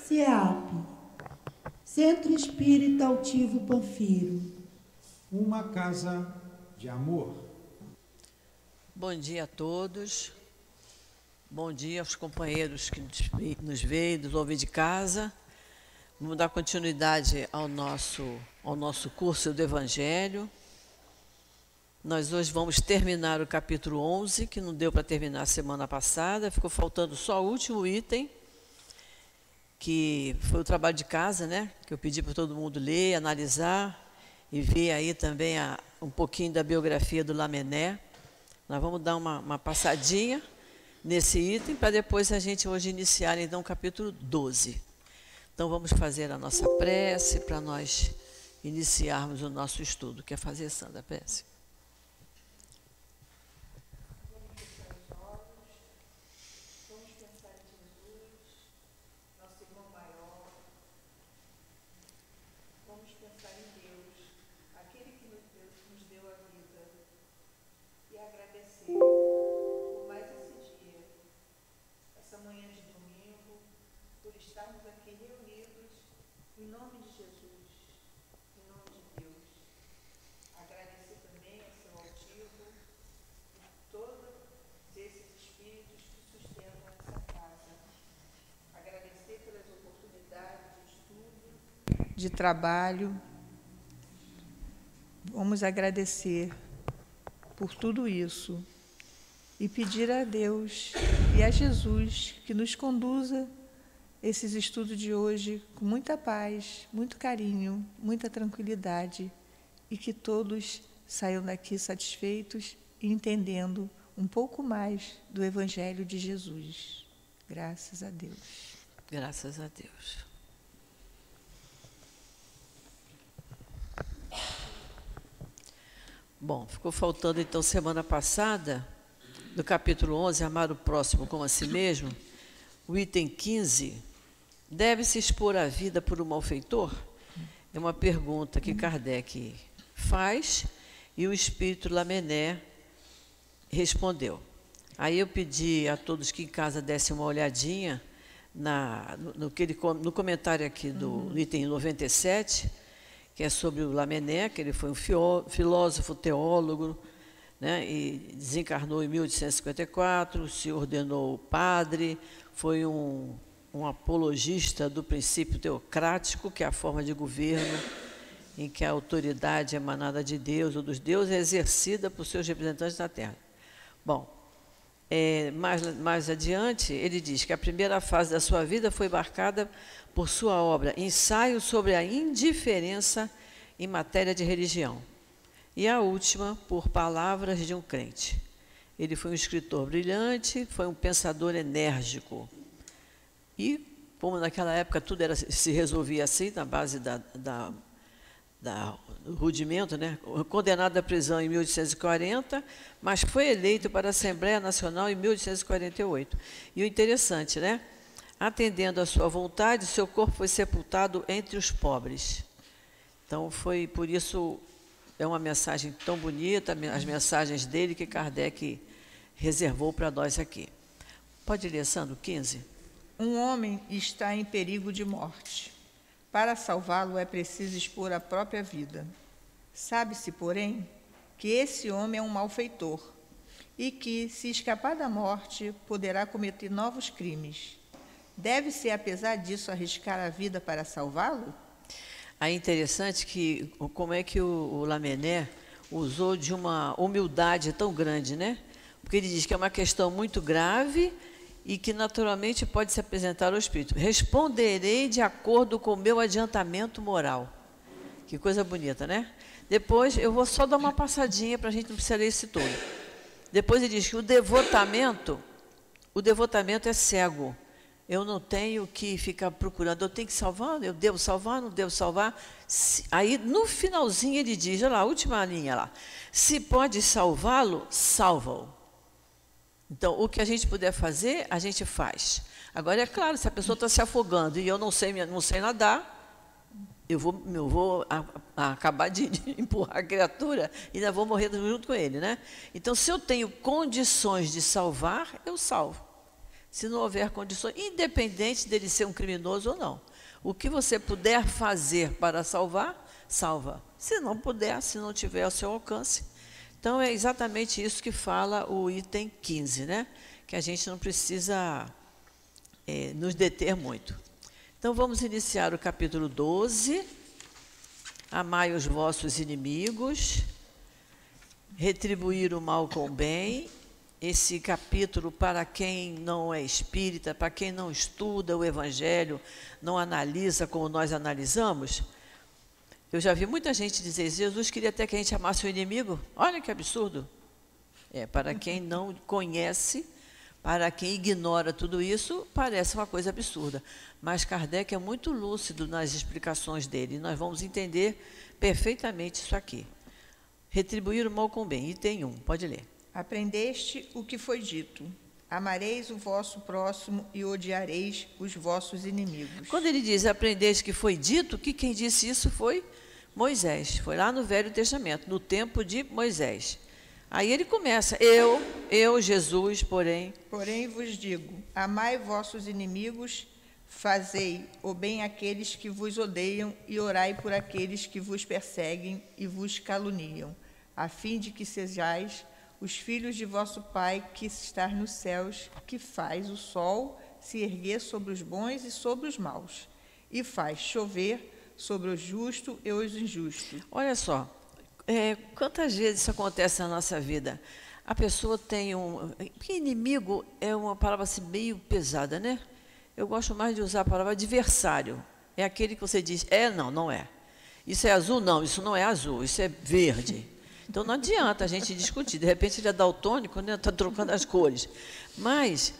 CEAP, Centro Espírita Altivo Panfiro. Uma casa de amor. Bom dia a todos. Bom dia aos companheiros que nos veem, nos ouvem de casa. Vamos dar continuidade ao nosso curso do Evangelho. Nós hoje vamos terminar o capítulo 11, que não deu para terminar a semana passada. Ficou faltando só o último item, que foi o trabalho de casa, né? Que eu pedi para todo mundo ler, analisar e ver aí também um pouquinho da biografia do Lamennais. Nós vamos dar uma passadinha nesse item para depois a gente hoje iniciar então o capítulo 12. Então vamos fazer a nossa prece para nós iniciarmos o nosso estudo. Quer fazer, Sandra, a prece? De trabalho. Vamos agradecer por tudo isso e pedir a Deus e a Jesus que nos conduza esses estudos de hoje com muita paz, muito carinho, muita tranquilidade e que todos saiam daqui satisfeitos e entendendo um pouco mais do Evangelho de Jesus. Graças a Deus. Graças a Deus. Bom, ficou faltando então semana passada, no capítulo 11, amar o próximo como a si mesmo, o item 15, deve-se expor a vida por um malfeitor? É uma pergunta que Kardec faz e o espírito Lamennais respondeu. Aí eu pedi a todos que em casa dessem uma olhadinha no comentário aqui do item 97, que é sobre o Lamennais, que ele foi um filósofo, teólogo, né, e desencarnou em 1854, se ordenou padre, foi um apologista do princípio teocrático, que é a forma de governo em que a autoridade emanada de Deus ou dos deuses é exercida por seus representantes na Terra. Bom, mais adiante, ele diz que a primeira fase da sua vida foi marcada por sua obra Ensaio sobre a Indiferença em Matéria de Religião, e a última por Palavras de um Crente. Ele foi um escritor brilhante, foi um pensador enérgico. E, como naquela época tudo se resolvia assim, na base do rudimento, né? Condenado à prisão em 1840, mas foi eleito para a Assembleia Nacional em 1848. E o interessante, né? Atendendo à sua vontade, seu corpo foi sepultado entre os pobres. Então, foi por isso, é uma mensagem tão bonita, as mensagens dele que Kardec reservou para nós aqui. Pode ler, Sandro, 15? Um homem está em perigo de morte. Para salvá-lo é preciso expor a própria vida. Sabe-se, porém, que esse homem é um malfeitor e que, se escapar da morte, poderá cometer novos crimes. Deve-se, apesar disso, arriscar a vida para salvá-lo? É interessante que como é que o Lamennais usou de uma humildade tão grande, né? Porque ele diz que é uma questão muito grave e que naturalmente pode se apresentar ao Espírito. Responderei de acordo com o meu adiantamento moral. Que coisa bonita, né? Depois, eu vou só dar uma passadinha para a gente não precisar ler esse todo. Depois ele diz que o devotamento é cego. Eu não tenho que ficar procurando, eu tenho que salvar, eu devo salvar, não devo salvar. Aí, no finalzinho, ele diz, olha lá, a última linha lá, se pode salvá-lo, salva-o. Então, o que a gente puder fazer, a gente faz. Agora, é claro, se a pessoa está se afogando e eu não sei nadar, eu vou acabar de empurrar a criatura e ainda vou morrer junto com ele, né? Então, se eu tenho condições de salvar, eu salvo. se não houver condições, independente dele ser um criminoso ou não. O que você puder fazer para salvar, salva. Se não puder, se não tiver ao seu alcance. Então, é exatamente isso que fala o item 15, né? Que a gente não precisa nos deter muito. Então, vamos iniciar o capítulo 12. Amai os vossos inimigos, retribuir o mal com o bem. Esse capítulo, para quem não é espírita, para quem não estuda o Evangelho, não analisa como nós analisamos, eu já vi muita gente dizer, Jesus queria até que a gente amasse o inimigo. Olha que absurdo. Para quem não conhece, para quem ignora tudo isso, parece uma coisa absurda. Mas Kardec é muito lúcido nas explicações dele. Nós vamos entender perfeitamente isso aqui. Retribuir o mal com o bem. Item 1, pode ler. Aprendeste o que foi dito. Amareis o vosso próximo e odiareis os vossos inimigos. Quando ele diz aprendeste que foi dito, que quem disse isso foi Moisés. Foi lá no Velho Testamento, no tempo de Moisés. Aí ele começa, eu, Jesus, porém vos digo, amai vossos inimigos, fazei o bem àqueles que vos odeiam e orai por aqueles que vos perseguem e vos caluniam, a fim de que sejais os filhos de vosso Pai que está nos céus, que faz o sol se erguer sobre os bons e sobre os maus, e faz chover sobre o justo e os injustos. Olha só, quantas vezes isso acontece na nossa vida? A pessoa tem porque inimigo é uma palavra assim, meio pesada, né? Eu gosto mais de usar a palavra adversário. É aquele que você diz, não é. Isso é azul? Não, isso não é azul, isso é verde. Então, não adianta a gente discutir. De repente, ele é daltônico, né? Está trocando as cores. Mas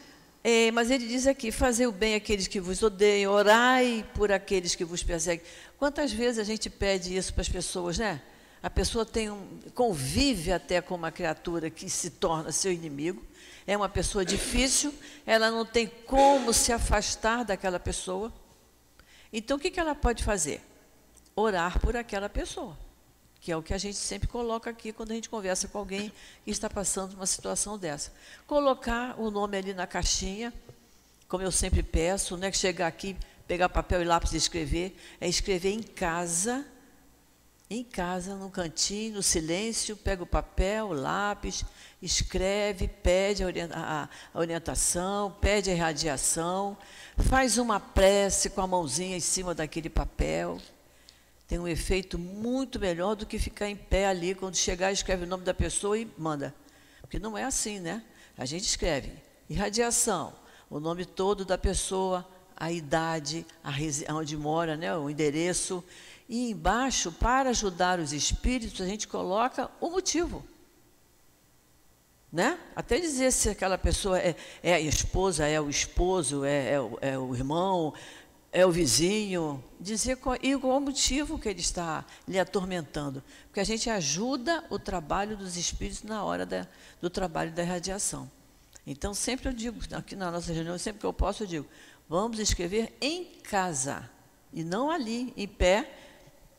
ele diz aqui, fazer o bem àqueles que vos odeiam, orai por aqueles que vos perseguem. Quantas vezes a gente pede isso para as pessoas, né? A pessoa convive até com uma criatura que se torna seu inimigo, é uma pessoa difícil, ela não tem como se afastar daquela pessoa. Então, o que ela pode fazer? Orar por aquela pessoa, que é o que a gente sempre coloca aqui quando a gente conversa com alguém que está passando uma situação dessa. Colocar o nome ali na caixinha, como eu sempre peço, não é que chegar aqui, pegar papel e lápis e escrever, é escrever em casa, no cantinho, no silêncio, pega o papel, o lápis, escreve, pede a orientação, pede a irradiação, faz uma prece com a mãozinha em cima daquele papel. Tem um efeito muito melhor do que ficar em pé ali, quando chegar, escreve o nome da pessoa e manda. Porque não é assim, né? A gente escreve irradiação, o nome todo da pessoa, a idade, onde mora, né? O endereço. E embaixo, para ajudar os espíritos, a gente coloca o motivo. Né? Até dizer se aquela pessoa é a esposa, é o esposo, é o irmão, é o vizinho, dizer qual o motivo que ele está lhe atormentando. Porque a gente ajuda o trabalho dos espíritos na hora do trabalho da irradiação. Então, sempre eu digo, aqui na nossa reunião, sempre que eu posso, eu digo, vamos escrever em casa, e não ali, em pé,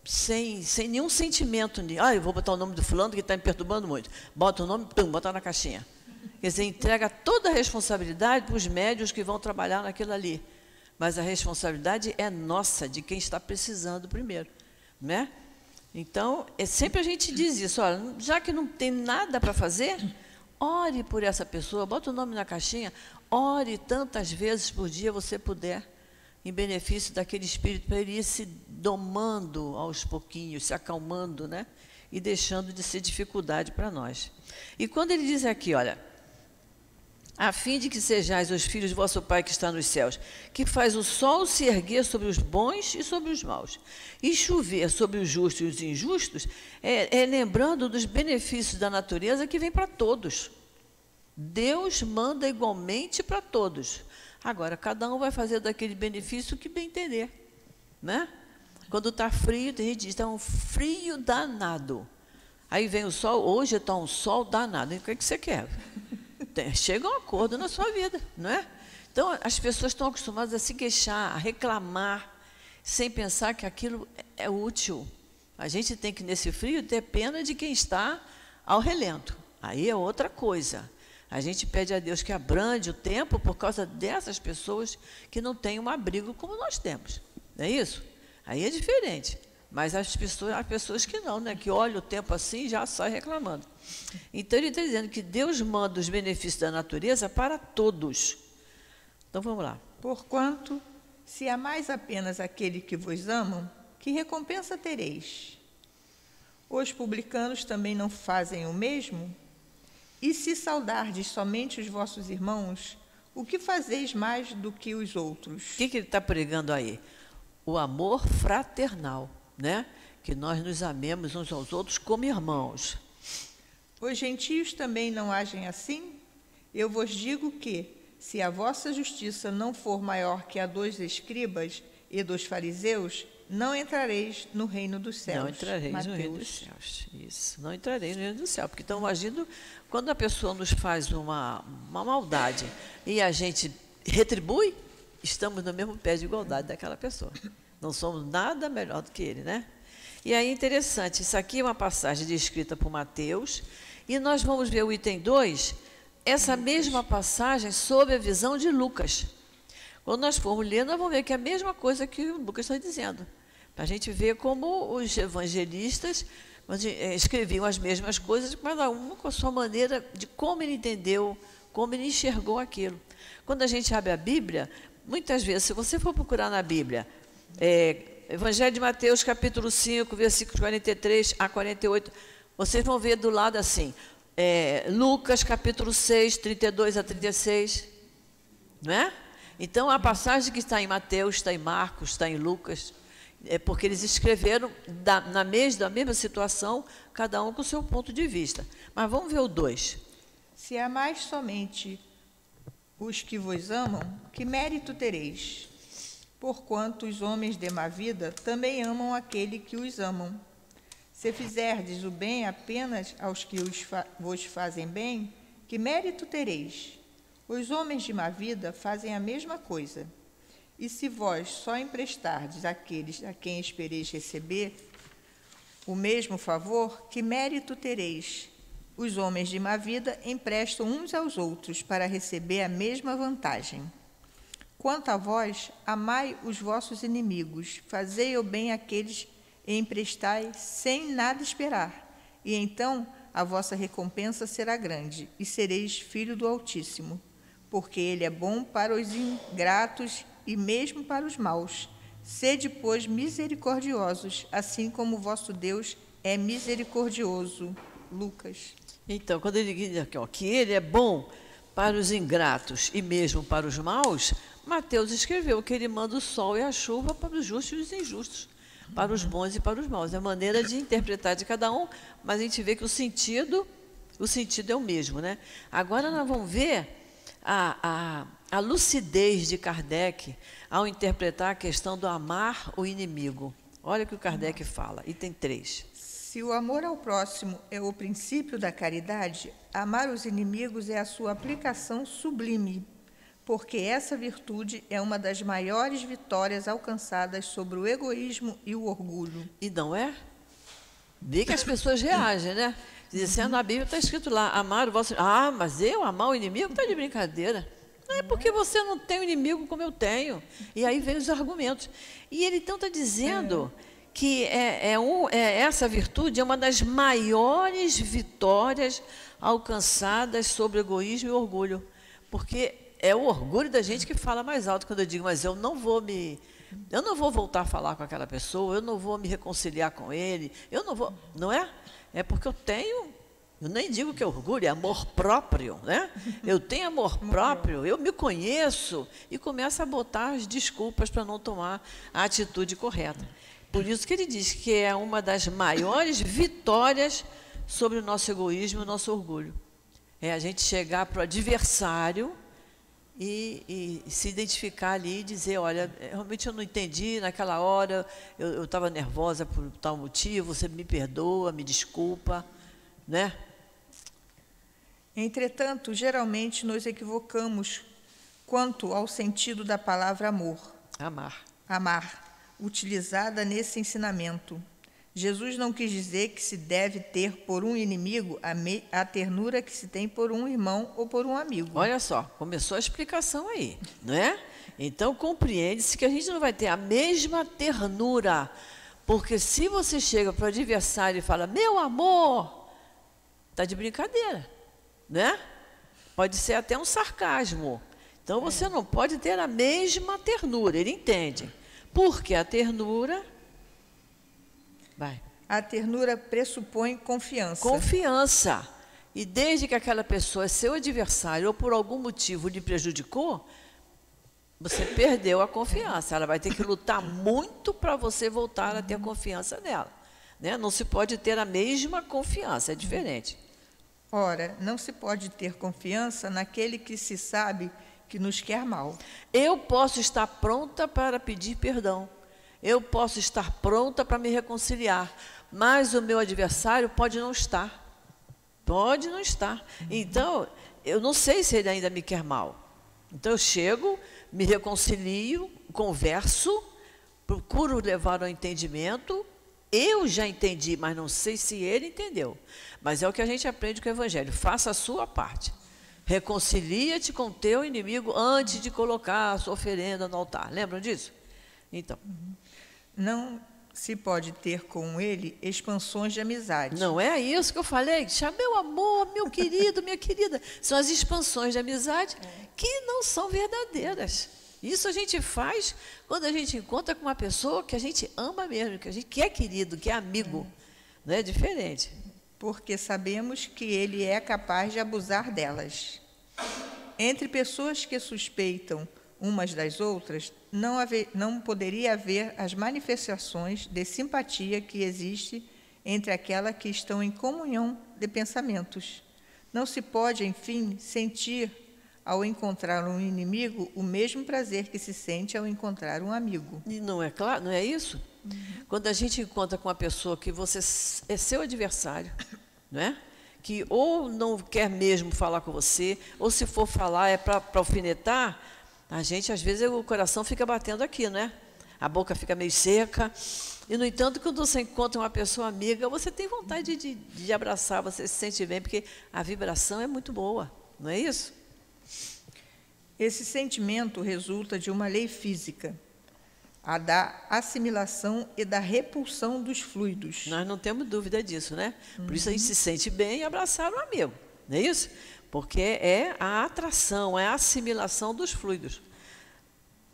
sem nenhum sentimento. Eu vou botar o nome do fulano que está me perturbando muito. Bota o nome, bota na caixinha. Quer dizer, entrega toda a responsabilidade para os médios que vão trabalhar naquilo ali. Mas a responsabilidade é nossa, de quem está precisando primeiro. Né? Então, sempre a gente diz isso, olha, já que não tem nada para fazer, ore por essa pessoa, bota o nome na caixinha, ore tantas vezes por dia você puder, em benefício daquele espírito, para ele ir se domando aos pouquinhos, se acalmando, né? E deixando de ser dificuldade para nós. E quando ele diz aqui, olha, a fim de que sejais os filhos de vosso Pai que está nos céus, que faz o sol se erguer sobre os bons e sobre os maus, e chover sobre os justos e os injustos, lembrando dos benefícios da natureza que vem para todos. Deus manda igualmente para todos. Agora, cada um vai fazer daquele benefício o que bem entender. Né? Quando está frio, tem gente que diz, está um frio danado. Aí vem o sol, hoje está um sol danado. E o que você quer? Chega a um acordo na sua vida, não é? Então, as pessoas estão acostumadas a se queixar, a reclamar, sem pensar que aquilo é útil. A gente tem que, nesse frio, ter pena de quem está ao relento. Aí é outra coisa. A gente pede a Deus que abrande o tempo por causa dessas pessoas que não têm um abrigo como nós temos. Não é isso? Aí é diferente. Mas as pessoas que não, né? Que olham o tempo assim e já saem reclamando. Então, ele está dizendo que Deus manda os benefícios da natureza para todos. Então, vamos lá. Porquanto, se amais apenas aquele que vos amam, que recompensa tereis? Os publicanos também não fazem o mesmo? E se saudardes somente os vossos irmãos, o que fazeis mais do que os outros? O que ele está pregando aí? O amor fraternal, né? Que nós nos amemos uns aos outros como irmãos. Os gentios também não agem assim? Eu vos digo que, se a vossa justiça não for maior que a dos escribas e dos fariseus, não entrareis no reino dos céus. Não entrareis no reino dos céus. Isso, não entrareis no reino do céu. Porque estão agindo, quando a pessoa nos faz uma maldade e a gente retribui, estamos no mesmo pé de igualdade daquela pessoa. Não somos nada melhor do que ele, né? E aí, interessante, isso aqui é uma passagem descrita por Mateus, e nós vamos ver o item 2, essa mesma passagem sob a visão de Lucas. Quando nós formos ler, nós vamos ver que é a mesma coisa que o Lucas está dizendo. Para a gente ver como os evangelistas escreviam as mesmas coisas, cada um com a sua maneira de como ele entendeu, como ele enxergou aquilo. Quando a gente abre a Bíblia, muitas vezes, se você for procurar na Bíblia, Evangelho de Mateus, capítulo 5, versículos 43 a 48, vocês vão ver do lado assim, Lucas, capítulo 6, 32 a 36, não é? Então, a passagem que está em Mateus, está em Marcos, está em Lucas, é porque eles escreveram da mesma situação, cada um com o seu ponto de vista. Mas vamos ver o 2. Se amais somente os que vos amam, que mérito tereis? Porquanto os homens de má vida também amam aquele que os amam. Se fizerdes o bem apenas aos que vos fazem bem, que mérito tereis? Os homens de má vida fazem a mesma coisa. E se vós só emprestardes àqueles a quem espereis receber o mesmo favor, que mérito tereis? Os homens de má vida emprestam uns aos outros para receber a mesma vantagem. Quanto a vós, amai os vossos inimigos, fazei o bem àqueles e emprestai sem nada esperar. E então a vossa recompensa será grande, e sereis filho do Altíssimo, porque ele é bom para os ingratos e mesmo para os maus. Sede, pois, misericordiosos, assim como o vosso Deus é misericordioso. Lucas. Então, quando ele diz aqui, que ele é bom para os ingratos e mesmo para os maus, Mateus escreveu que ele manda o sol e a chuva para os justos e os injustos, para os bons e para os maus. É a maneira de interpretar de cada um, mas a gente vê que o sentido é o mesmo, né? Agora nós vamos ver a lucidez de Kardec ao interpretar a questão do amar o inimigo. Olha o que o Kardec fala, item 3. Se o amor ao próximo é o princípio da caridade, amar os inimigos é a sua aplicação sublime, porque essa virtude é uma das maiores vitórias alcançadas sobre o egoísmo e o orgulho. E não é? Vê que as pessoas reagem, né? Dizendo, na Bíblia está escrito lá, amar o vosso... Ah, mas eu amar o inimigo está de brincadeira. Não é porque você não tem um inimigo como eu tenho. E aí vem os argumentos. E ele então está dizendo que essa virtude é uma das maiores vitórias alcançadas sobre o egoísmo e o orgulho. Porque é o orgulho da gente que fala mais alto quando eu digo, mas eu não vou voltar a falar com aquela pessoa, eu não vou me reconciliar com ele, eu não vou, não é? É porque eu nem digo que é orgulho, é amor próprio, né? Eu tenho amor próprio, eu me conheço e começo a botar as desculpas para não tomar a atitude correta. Por isso que ele diz que é uma das maiores vitórias sobre o nosso egoísmo e o nosso orgulho. É a gente chegar para o adversário e se identificar ali e dizer, olha, realmente eu não entendi naquela hora, eu estava nervosa por tal motivo, você me perdoa, me desculpa, né? Entretanto, geralmente nos equivocamos quanto ao sentido da palavra amor. Amar. Amar, utilizada nesse ensinamento. Jesus não quis dizer que se deve ter por um inimigo a ternura que se tem por um irmão ou por um amigo. Olha só, começou a explicação aí, não é? Então, compreende-se que a gente não vai ter a mesma ternura, porque se você chega para o adversário e fala, meu amor, está de brincadeira, né? Pode ser até um sarcasmo. Então, você não pode ter a mesma ternura, ele entende. Porque a ternura... Vai. A ternura pressupõe confiança. Confiança. E desde que aquela pessoa é seu adversário ou por algum motivo lhe prejudicou, você perdeu a confiança. Ela vai ter que lutar muito para você voltar a ter a confiança nela. Né? Não se pode ter a mesma confiança, é diferente. Ora, não se pode ter confiança naquele que se sabe que nos quer mal. Eu posso estar pronta para pedir perdão. Eu posso estar pronta para me reconciliar, mas o meu adversário pode não estar. Pode não estar. Então, eu não sei se ele ainda me quer mal. Então, eu chego, me reconcilio, converso, procuro levar ao entendimento. Eu já entendi, mas não sei se ele entendeu. Mas é o que a gente aprende com o Evangelho. Faça a sua parte. Reconcilia-te com teu inimigo antes de colocar a sua oferenda no altar. Lembram disso? Então... Não se pode ter com ele expansões de amizade. Não é isso que eu falei? Meu amor, meu querido, minha querida. São as expansões de amizade que não são verdadeiras. Isso a gente faz quando a gente encontra com uma pessoa que a gente ama mesmo, que a gente quer querido, que é amigo. Não é diferente. Porque sabemos que ele é capaz de abusar delas. Entre pessoas que suspeitam umas das outras, não poderia haver as manifestações de simpatia que existe entre aquelas que estão em comunhão de pensamentos. Não se pode, enfim, sentir, ao encontrar um inimigo, o mesmo prazer que se sente ao encontrar um amigo. E não é claro, não é isso? Quando a gente encontra com uma pessoa que você é seu adversário, não é? Que ou não quer mesmo falar com você, ou se for falar é para alfinetar, a gente, às vezes, o coração fica batendo aqui, né? A boca fica meio seca. E, no entanto, quando você encontra uma pessoa amiga, você tem vontade de abraçar, você se sente bem, porque a vibração é muito boa, não é isso? Esse sentimento resulta de uma lei física, a da assimilação e da repulsão dos fluidos. Nós não temos dúvida disso, né? Por isso a gente se sente bem em abraçar um amigo, não é isso? Porque é a atração, é a assimilação dos fluidos.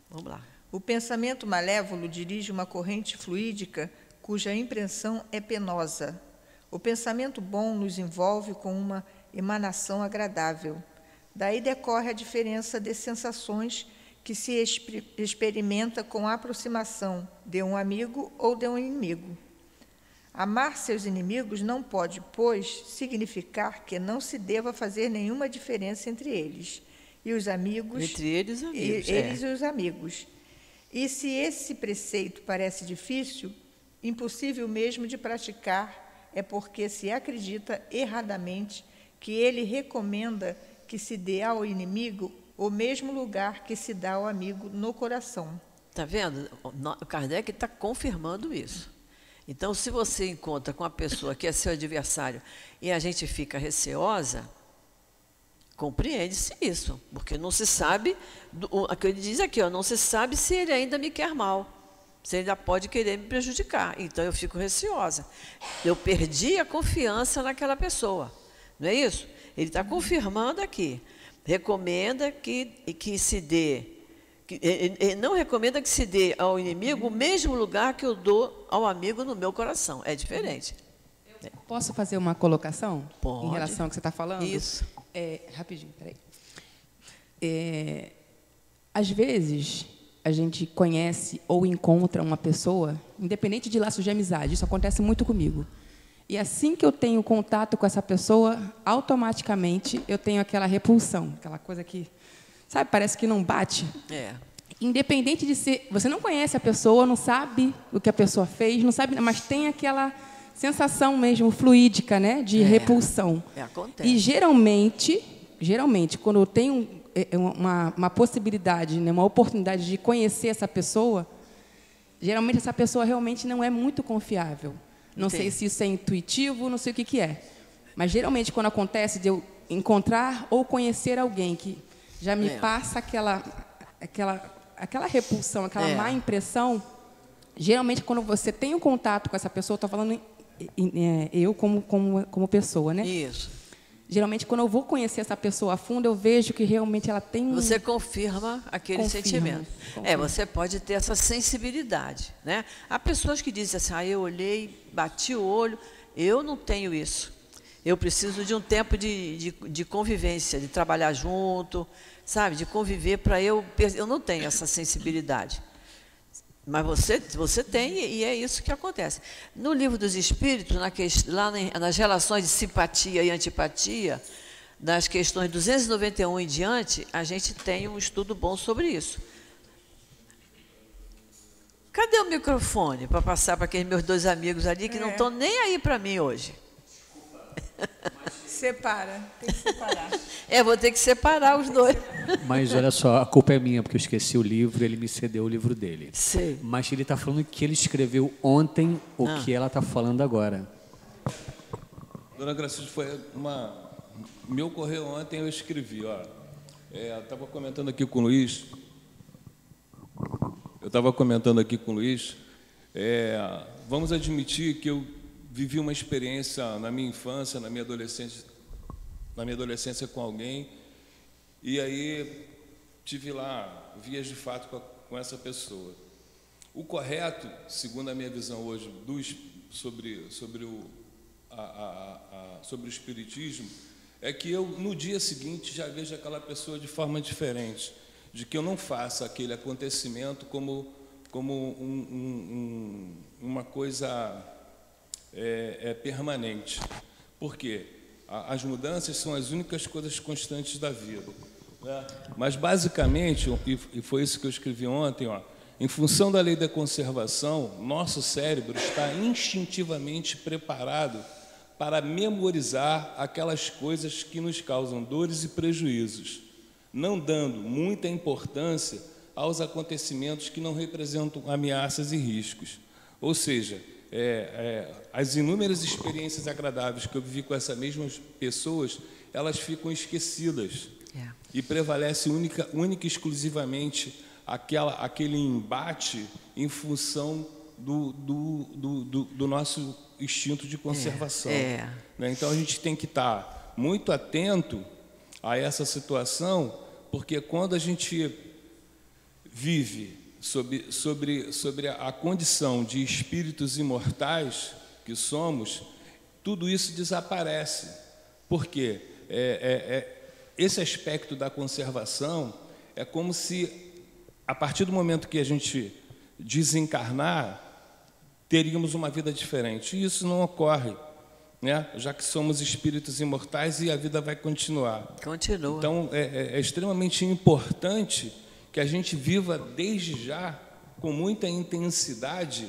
Vamos lá. O pensamento malévolo dirige uma corrente fluídica cuja impressão é penosa. O pensamento bom nos envolve com uma emanação agradável. Daí decorre a diferença de sensações que se experimenta com a aproximação de um amigo ou de um inimigo. Amar seus inimigos não pode, pois, significar que não se deva fazer nenhuma diferença entre eles e os amigos. Entre eles e amigos. Eles e os amigos. E se esse preceito parece difícil, impossível mesmo de praticar, é porque se acredita erradamente que ele recomenda que se dê ao inimigo o mesmo lugar que se dá ao amigo no coração. Está vendo? O Kardec está confirmando isso. Então, se você encontra com uma pessoa que é seu adversário e a gente fica receosa, compreende-se isso, porque não se sabe, o que ele diz aqui, não se sabe se ele ainda me quer mal, se ele ainda pode querer me prejudicar, então eu fico receosa. Eu perdi a confiança naquela pessoa, não é isso? Ele está confirmando aqui, recomenda que se dê, ele não recomenda que se dê ao inimigo o mesmo lugar que eu dou ao amigo no meu coração. É diferente. Eu posso fazer uma colocação? Pode. Em relação ao que você está falando? Isso. Rapidinho, peraí. Às vezes, a gente conhece ou encontra uma pessoa, independente de laços de amizade, isso acontece muito comigo. E assim que eu tenho contato com essa pessoa, automaticamente eu tenho aquela repulsão, aquela coisa que... Sabe, parece que não bate. Independente de ser... Você não conhece a pessoa, não sabe o que a pessoa fez, não sabe, mas tem aquela sensação mesmo fluídica, né, de repulsão. Acontece. E geralmente, quando eu tenho uma possibilidade, né, uma oportunidade de conhecer essa pessoa, geralmente essa pessoa realmente não é muito confiável. Não sei se isso é intuitivo, não sei o que é. Mas, geralmente, quando acontece de eu encontrar ou conhecer alguém que já me passa aquela repulsão, aquela má impressão, geralmente, quando você tem um contato com essa pessoa, estou falando eu como pessoa, né? Isso. Geralmente, quando eu vou conhecer essa pessoa a fundo, eu vejo que realmente ela tem um... Você confirma aquele sentimento. Você pode ter essa sensibilidade, né? Há pessoas que dizem assim, eu olhei, bati o olho, eu não tenho isso. Eu preciso de um tempo de convivência, de trabalhar junto, sabe? De conviver para eu não tenho essa sensibilidade. Mas você tem, e é isso que acontece. No Livro dos Espíritos, lá nas relações de simpatia e antipatia, nas questões 291 em diante, a gente tem um estudo bom sobre isso. Cadê o microfone para passar para aqueles meus dois amigos ali que não estão nem aí para mim hoje? Separa, tem que separar. Vou ter que separar os dois. Mas olha só, a culpa é minha, porque eu esqueci o livro, ele me cedeu o livro dele. Sei. Mas ele está falando que ele escreveu ontem o que ela está falando agora. Dona Gracilde, me ocorreu ontem, eu escrevi, eu estava comentando aqui com o Luiz, vamos admitir que eu vivi uma experiência na minha infância, na minha adolescência com alguém, e aí tive lá vias de fato com essa pessoa. O correto, segundo a minha visão hoje sobre o espiritismo, é que eu no dia seguinte já vejo aquela pessoa de forma diferente, de que eu não faça aquele acontecimento como uma coisa permanente. Por quê? As mudanças são as únicas coisas constantes da vida, né? Mas, basicamente, e foi isso que eu escrevi ontem, em função da lei da conservação, nosso cérebro está instintivamente preparado para memorizar aquelas coisas que nos causam dores e prejuízos, não dando muita importância aos acontecimentos que não representam ameaças e riscos. Ou seja, as inúmeras experiências agradáveis que eu vivi com essas mesmas pessoas, elas ficam esquecidas. E prevalece única e exclusivamente aquele embate em função do nosso instinto de conservação. Né? Então, a gente tem que estar muito atento a essa situação, porque quando a gente vive sobre a condição de espíritos imortais que somos, tudo isso desaparece. Por quê? Esse aspecto da conservação é como se, a partir do momento que a gente desencarnar, teríamos uma vida diferente. E isso não ocorre, né? Já que somos espíritos imortais e a vida vai continuar. Continua. Então, é extremamente importante que a gente viva desde já, com muita intensidade,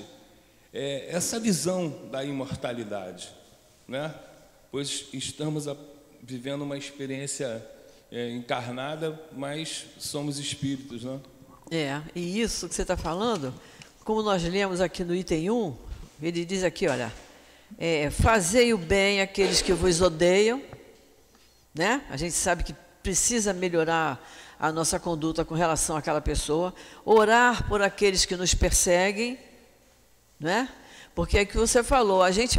essa visão da imortalidade, né? Pois estamos vivendo uma experiência encarnada, mas somos espíritos, né? E isso que você está falando, como nós lemos aqui no item 1, ele diz aqui, olha, fazei o bem àqueles que vos odeiam, né? A gente sabe que precisa melhorar a nossa conduta com relação àquela pessoa, orar por aqueles que nos perseguem, né? Porque é o que você falou, a gente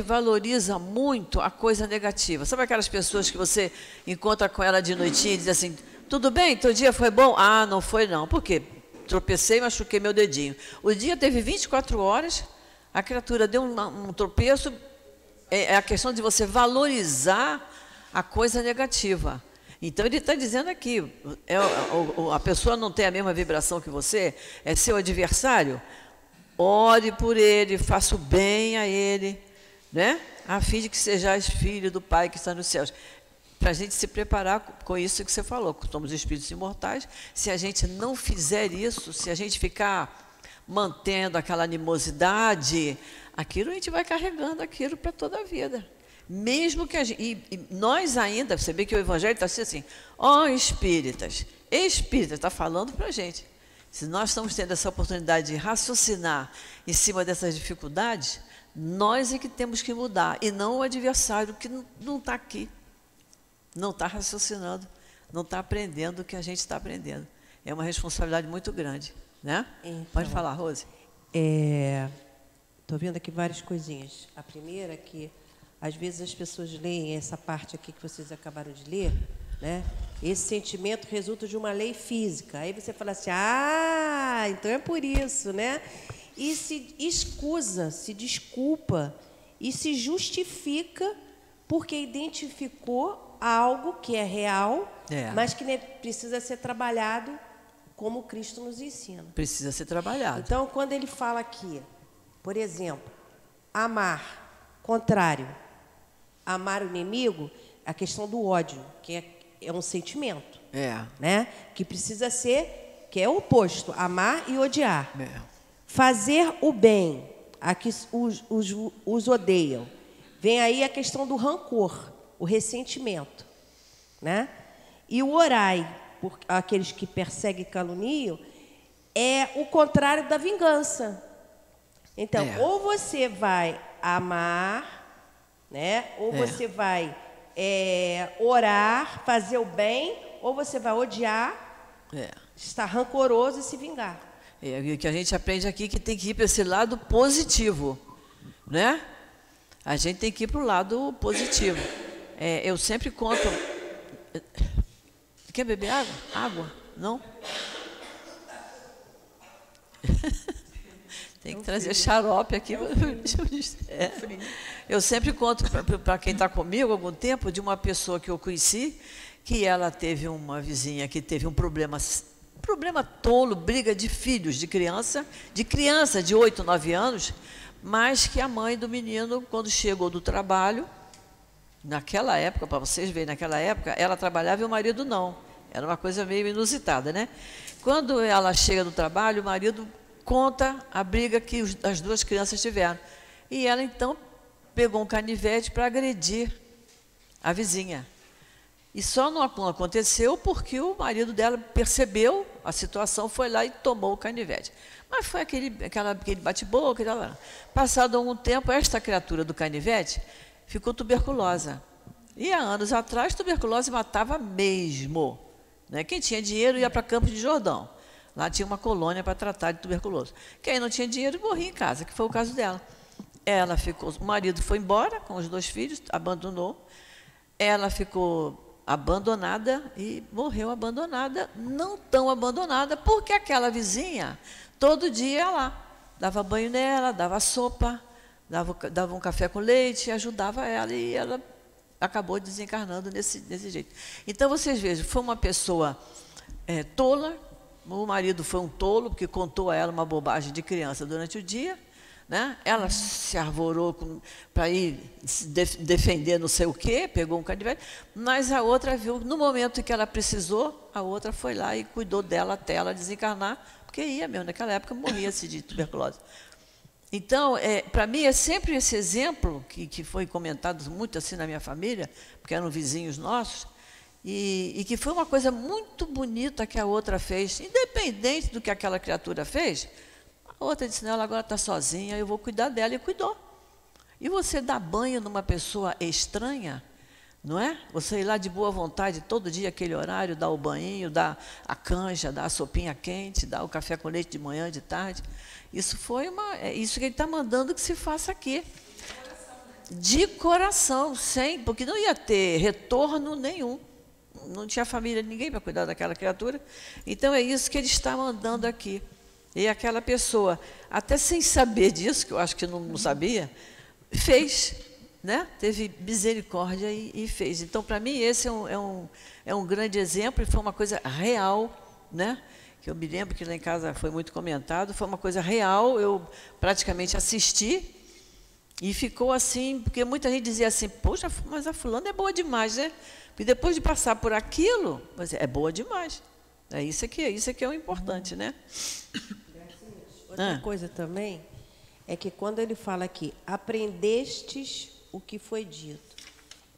valoriza muito a coisa negativa. Sabe aquelas pessoas que você encontra com ela de noitinha e diz assim, tudo bem, teu dia foi bom? Ah, não foi não. Por quê? Tropecei e machuquei meu dedinho. O dia teve 24 horas, a criatura deu um tropeço. É a questão de você valorizar a coisa negativa. Então, ele está dizendo aqui, a pessoa não tem a mesma vibração que você, é seu adversário, ore por ele, faça o bem a ele, né? A fim de que sejais filho do Pai que está nos céus. Para a gente se preparar com isso que você falou, que somos espíritos imortais. Se a gente não fizer isso, se a gente ficar mantendo aquela animosidade, aquilo a gente vai carregando aquilo para toda a vida. Mesmo que a gente... E nós ainda, você vê que o Evangelho está assim, espíritas, está falando para a gente. Se nós estamos tendo essa oportunidade de raciocinar em cima dessas dificuldades, nós é que temos que mudar, e não o adversário que não está aqui, não está raciocinando, não está aprendendo o que a gente está aprendendo. É uma responsabilidade muito grande, né? Então, pode falar, Rose. Estou vendo aqui várias coisinhas. A primeira é que, às vezes, as pessoas leem essa parte aqui que vocês acabaram de ler, né? Esse sentimento resulta de uma lei física. Aí você fala assim, então é por isso, né? E se escusa, se desculpa e se justifica porque identificou algo que é real, mas que precisa ser trabalhado como Cristo nos ensina. Precisa ser trabalhado. Então, quando ele fala aqui, por exemplo, amar, contrário, amar o inimigo, a questão do ódio, que é um sentimento, né? Que precisa ser, que é o oposto, amar e odiar. Fazer o bem, a que os odeiam. Vem aí a questão do rancor, o ressentimento, né? E o orai, por aqueles que perseguem e caluniam, é o contrário da vingança. Então, ou você vai amar, né? Ou você vai orar, fazer o bem, ou você vai odiar, estar rancoroso e se vingar. O que a gente aprende aqui que tem que ir para esse lado positivo, né? A gente tem que ir para o lado positivo. Eu sempre conto... Quer beber água? Água? Não? Tem que trazer xarope aqui. Eu sempre conto para quem está comigo há algum tempo de uma pessoa que eu conheci, que ela teve uma vizinha que teve um problema tolo, briga de filhos, de criança de 8, 9 anos, mas que a mãe do menino, quando chegou do trabalho, naquela época, para vocês verem, naquela época, ela trabalhava e o marido não. Era uma coisa meio inusitada, né? Quando ela chega do trabalho, o marido conta a briga que as duas crianças tiveram. E ela, então, pegou um canivete para agredir a vizinha. E só não aconteceu porque o marido dela percebeu a situação, foi lá e tomou o canivete. Mas foi aquele bate-boca. Passado algum tempo, esta criatura do canivete ficou tuberculosa. E há anos atrás, tuberculose matava mesmo, né? Quem tinha dinheiro ia para Campos de Jordão. Lá tinha uma colônia para tratar de tuberculose. Quem não tinha dinheiro morria em casa, que foi o caso dela. Ela ficou, o marido foi embora com os 2 filhos, abandonou. Ela ficou abandonada e morreu abandonada, não tão abandonada, porque aquela vizinha, todo dia ia lá, dava banho nela, dava sopa, dava um café com leite, ajudava ela, e ela acabou desencarnando desse jeito. Então, vocês vejam, foi uma pessoa tola, o marido foi um tolo, porque contou a ela uma bobagem de criança durante o dia, né? Ela se arvorou para ir se defender não sei o quê, pegou um canivete, mas a outra viu, no momento em que ela precisou, a outra foi lá e cuidou dela até ela desencarnar, porque ia mesmo, naquela época morria-se de tuberculose. Então, para mim, é sempre esse exemplo, que foi comentado muito assim na minha família, porque eram vizinhos nossos, e que foi uma coisa muito bonita que a outra fez, independente do que aquela criatura fez. A outra disse, não, ela agora está sozinha, eu vou cuidar dela, e cuidou. E você dá banho numa pessoa estranha, não é? Você ir lá de boa vontade, todo dia, aquele horário, dar o banho, dar a canja, dar a sopinha quente, dar o café com leite de manhã, de tarde. Isso isso que ele está mandando que se faça aqui. De coração, sem, porque não ia ter retorno nenhum. Não tinha família, ninguém para cuidar daquela criatura. Então, é isso que ele está mandando aqui. E aquela pessoa, até sem saber disso, que eu acho que não sabia, fez, né? Teve misericórdia e fez. Então, para mim, esse é um grande exemplo, e foi uma coisa real, né? Que eu me lembro que lá em casa foi muito comentado, foi uma coisa real, eu praticamente assisti, e ficou assim, porque muita gente dizia assim, poxa, mas a fulana é boa demais, né? E depois de passar por aquilo, mas é boa demais. Isso aqui é o importante, né? Outra coisa também é que quando ele fala aqui, aprendestes o que foi dito,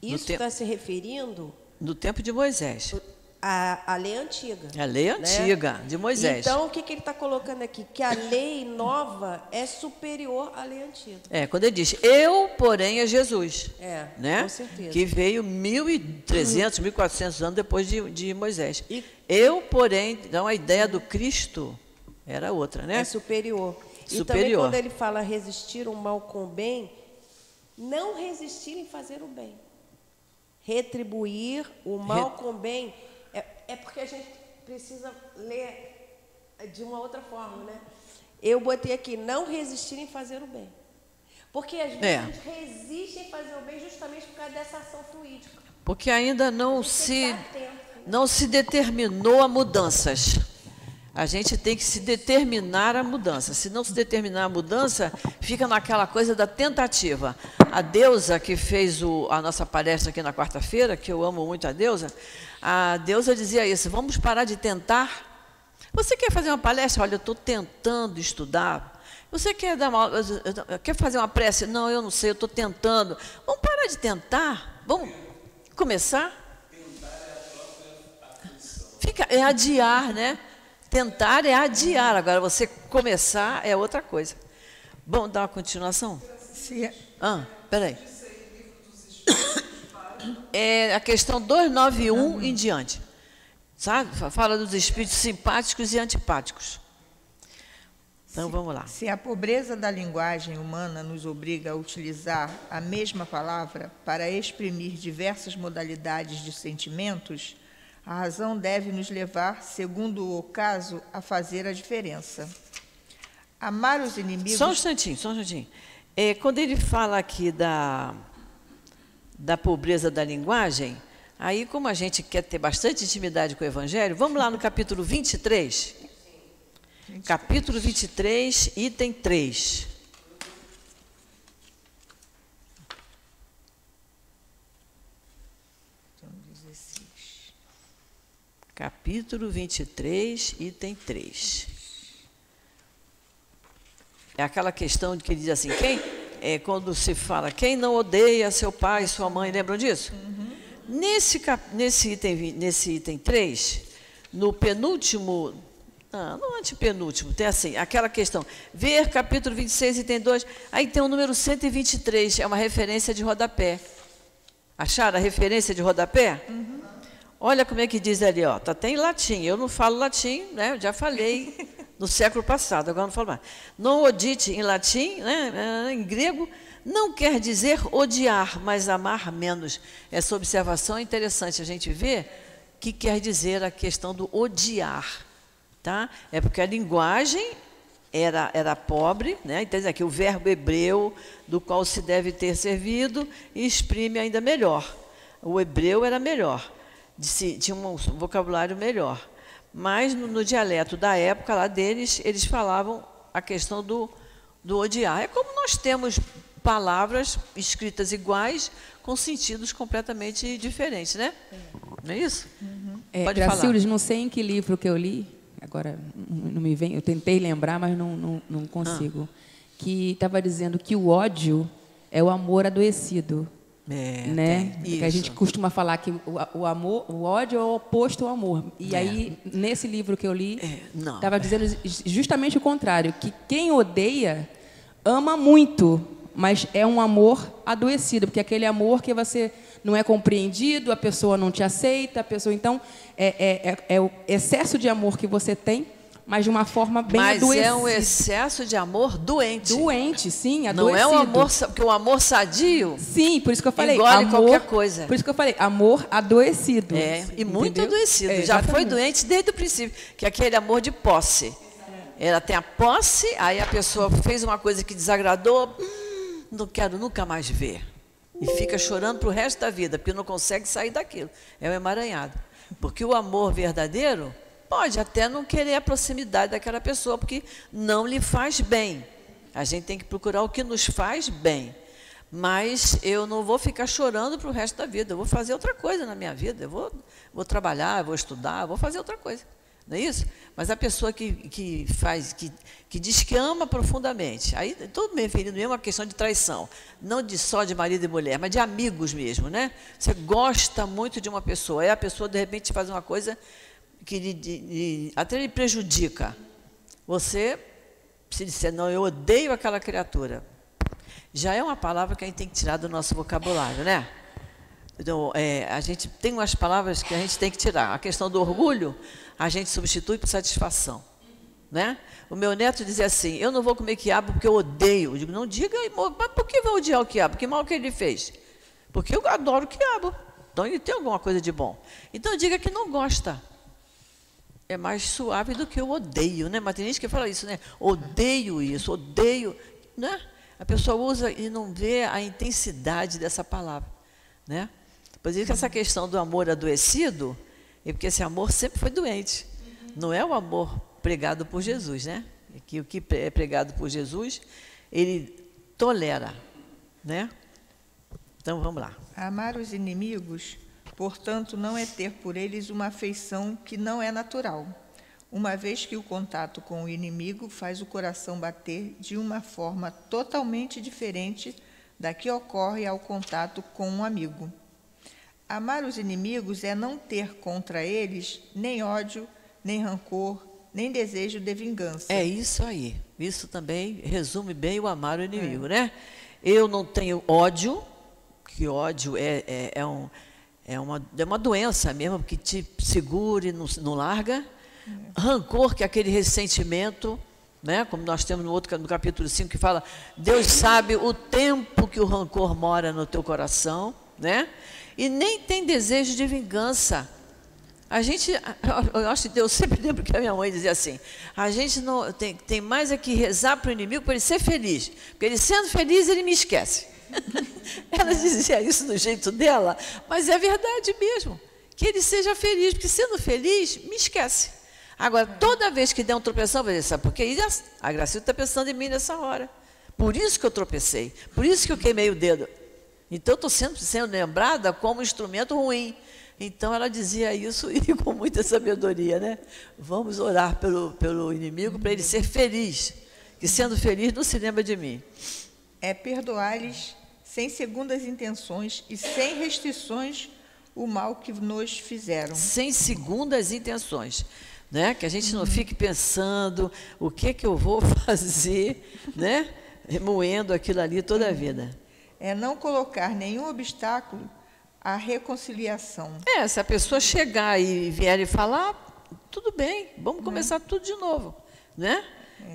isso está se referindo... No tempo de Moisés. a lei antiga. A lei antiga, de Moisés. Então, o que ele está colocando aqui? Que a lei nova é superior à lei antiga. Quando ele diz, eu, porém, é Jesus. Né? Com certeza. Que veio 1.300, 1.400 anos depois de Moisés. Eu, porém, então a ideia do Cristo era outra, né? É superior. E também quando ele fala resistir o mal com o bem, não resistir em fazer o bem. Retribuir o mal com o bem. É porque a gente precisa ler de uma outra forma, né? Eu botei aqui, não resistir em fazer o bem. Porque às vezes a gente resiste em fazer o bem justamente por causa dessa ação fluídica. Porque ainda não se determinou a mudanças. A gente tem que se determinar a mudança. Se não se determinar a mudança, fica naquela coisa da tentativa. A Deusa, que fez a nossa palestra aqui na quarta-feira, que eu amo muito a Deusa dizia isso, vamos parar de tentar. Você quer fazer uma palestra? Olha, eu estou tentando estudar. Você quer quer fazer uma prece? Não, eu não sei, eu estou tentando. Vamos parar de tentar? Vamos começar? É adiar, né? Tentar é adiar, agora você começar é outra coisa. Vamos dar uma continuação? Peraí. É a questão 291 em diante. Sabe? Fala dos espíritos simpáticos e antipáticos. Então, vamos lá. Se a pobreza da linguagem humana nos obriga a utilizar a mesma palavra para exprimir diversas modalidades de sentimentos, a razão deve nos levar, segundo o caso, a fazer a diferença. Amar os inimigos... Só um instantinho. Quando ele fala aqui da pobreza da linguagem, aí, como a gente quer ter bastante intimidade com o Evangelho, vamos lá no capítulo 23. Capítulo 23, item 3. Capítulo 23, item 3. É aquela questão de que ele diz assim, quando se fala, quem não odeia seu pai e sua mãe, lembram disso? Nesse item 3, no penúltimo, no antepenúltimo, tem assim, aquela questão, ver capítulo 26, item 2, aí tem o número 123, é uma referência de rodapé. Acharam a referência de rodapé? Olha como é que diz ali, ó, tá até em latim. Eu não falo latim, né? Eu já falei no século passado, agora não falo mais. Non odite em latim, né? Em grego, não quer dizer odiar, mas amar menos. Essa observação é interessante a gente ver que quer dizer a questão do odiar, tá? É porque a linguagem era pobre, né? Então, aqui o verbo hebreu do qual se deve ter servido exprime ainda melhor. O hebreu era melhor. Tinha um vocabulário melhor. Mas no dialeto da época lá deles, eles falavam a questão do odiar. É como nós temos palavras escritas iguais com sentidos completamente diferentes, né? Não é isso? Pode Gracílis, não sei em que livro que eu li, agora não me vem, eu tentei lembrar, mas não consigo, que estava dizendo que o ódio é o amor adoecido. Né? Que a gente costuma falar que o ódio é o oposto ao amor. E aí, nesse livro que eu li, estava dizendo justamente o contrário, que quem odeia ama muito, mas é um amor adoecido, porque é aquele amor que você não é compreendido, a pessoa não te aceita, a pessoa, então, é o excesso de amor que você tem, mas de uma forma bem adoecida. Mas é um excesso de amor doente. Doente, sim, adoecido. Não é um amor, porque o amor sadio... Sim, por isso que eu falei... engole qualquer coisa. Por isso que eu falei, amor adoecido. E muito adoecido. Já foi doente desde o princípio, que é aquele amor de posse. Ela tem a posse, aí a pessoa fez uma coisa que desagradou, não quero nunca mais ver. E fica chorando para o resto da vida, porque não consegue sair daquilo. É um emaranhado. Porque o amor verdadeiro... pode até não querer a proximidade daquela pessoa, porque não lhe faz bem. A gente tem que procurar o que nos faz bem. Mas eu não vou ficar chorando para o resto da vida. Eu vou fazer outra coisa na minha vida. Eu vou trabalhar, eu vou estudar, eu vou fazer outra coisa. não é isso? Mas a pessoa que diz que ama profundamente, aí estou me referindo mesmo a uma questão de traição, não só de marido e mulher, mas de amigos mesmo, né? Você gosta muito de uma pessoa, aí a pessoa de repente faz uma coisa que até lhe prejudica. Você, se disser, não, eu odeio aquela criatura, já é uma palavra que a gente tem que tirar do nosso vocabulário, né? Então, a gente tem umas palavras que a gente tem que tirar. A questão do orgulho, a gente substitui por satisfação, né? O meu neto dizia assim, eu não vou comer quiabo porque eu odeio. Eu digo, não diga, mas por que vai odiar o quiabo? Que mal que ele fez? Porque eu adoro o quiabo. Então, ele tem alguma coisa de bom. Então, diga que não gosta. É mais suave do que eu odeio, né? Mas tem gente que fala isso, né? Odeio isso, odeio, né? A pessoa usa e não vê a intensidade dessa palavra, né? Por isso que essa questão do amor adoecido, é porque esse amor sempre foi doente. Não é o amor pregado por Jesus, né? Que o que é pregado por Jesus, ele tolera, né? Então, vamos lá. Amar os inimigos, portanto, não é ter por eles uma afeição que não é natural, uma vez que o contato com o inimigo faz o coração bater de uma forma totalmente diferente da que ocorre ao contato com um amigo. Amar os inimigos é não ter contra eles nem ódio, nem rancor, nem desejo de vingança. É isso aí. Isso também resume bem o amar o inimigo, né? Eu não tenho ódio, que ódio é uma doença mesmo, que te segura e não larga. Rancor, que é aquele ressentimento, né? Como nós temos no capítulo 5, que fala, Deus sabe o tempo que o rancor mora no teu coração, né? E nem tem desejo de vingança. A gente, eu acho que Deus sempre lembra que a minha mãe dizia assim, a gente não tem mais é que rezar para o inimigo para ele ser feliz, porque ele sendo feliz, ele me esquece. Ela dizia isso do jeito dela, mas é verdade mesmo, que ele seja feliz, porque sendo feliz, me esquece. Agora, toda vez que der um tropeção, vai dizer, sabe por quê? A Gracilda está pensando em mim nessa hora. Por isso que eu tropecei, por isso que eu queimei o dedo. Então, eu estou sendo lembrada como um instrumento ruim. Então, ela dizia isso e com muita sabedoria, né? Vamos orar pelo inimigo para ele ser feliz, que sendo feliz não se lembra de mim. É perdoar-lhes sem segundas intenções e sem restrições o mal que nos fizeram. Sem segundas intenções, né? Que a gente não fique pensando o que eu vou fazer, né? Remoendo aquilo ali toda a vida. É não colocar nenhum obstáculo à reconciliação. Se a pessoa chegar e vier e falar, tudo bem, vamos começar tudo de novo, né?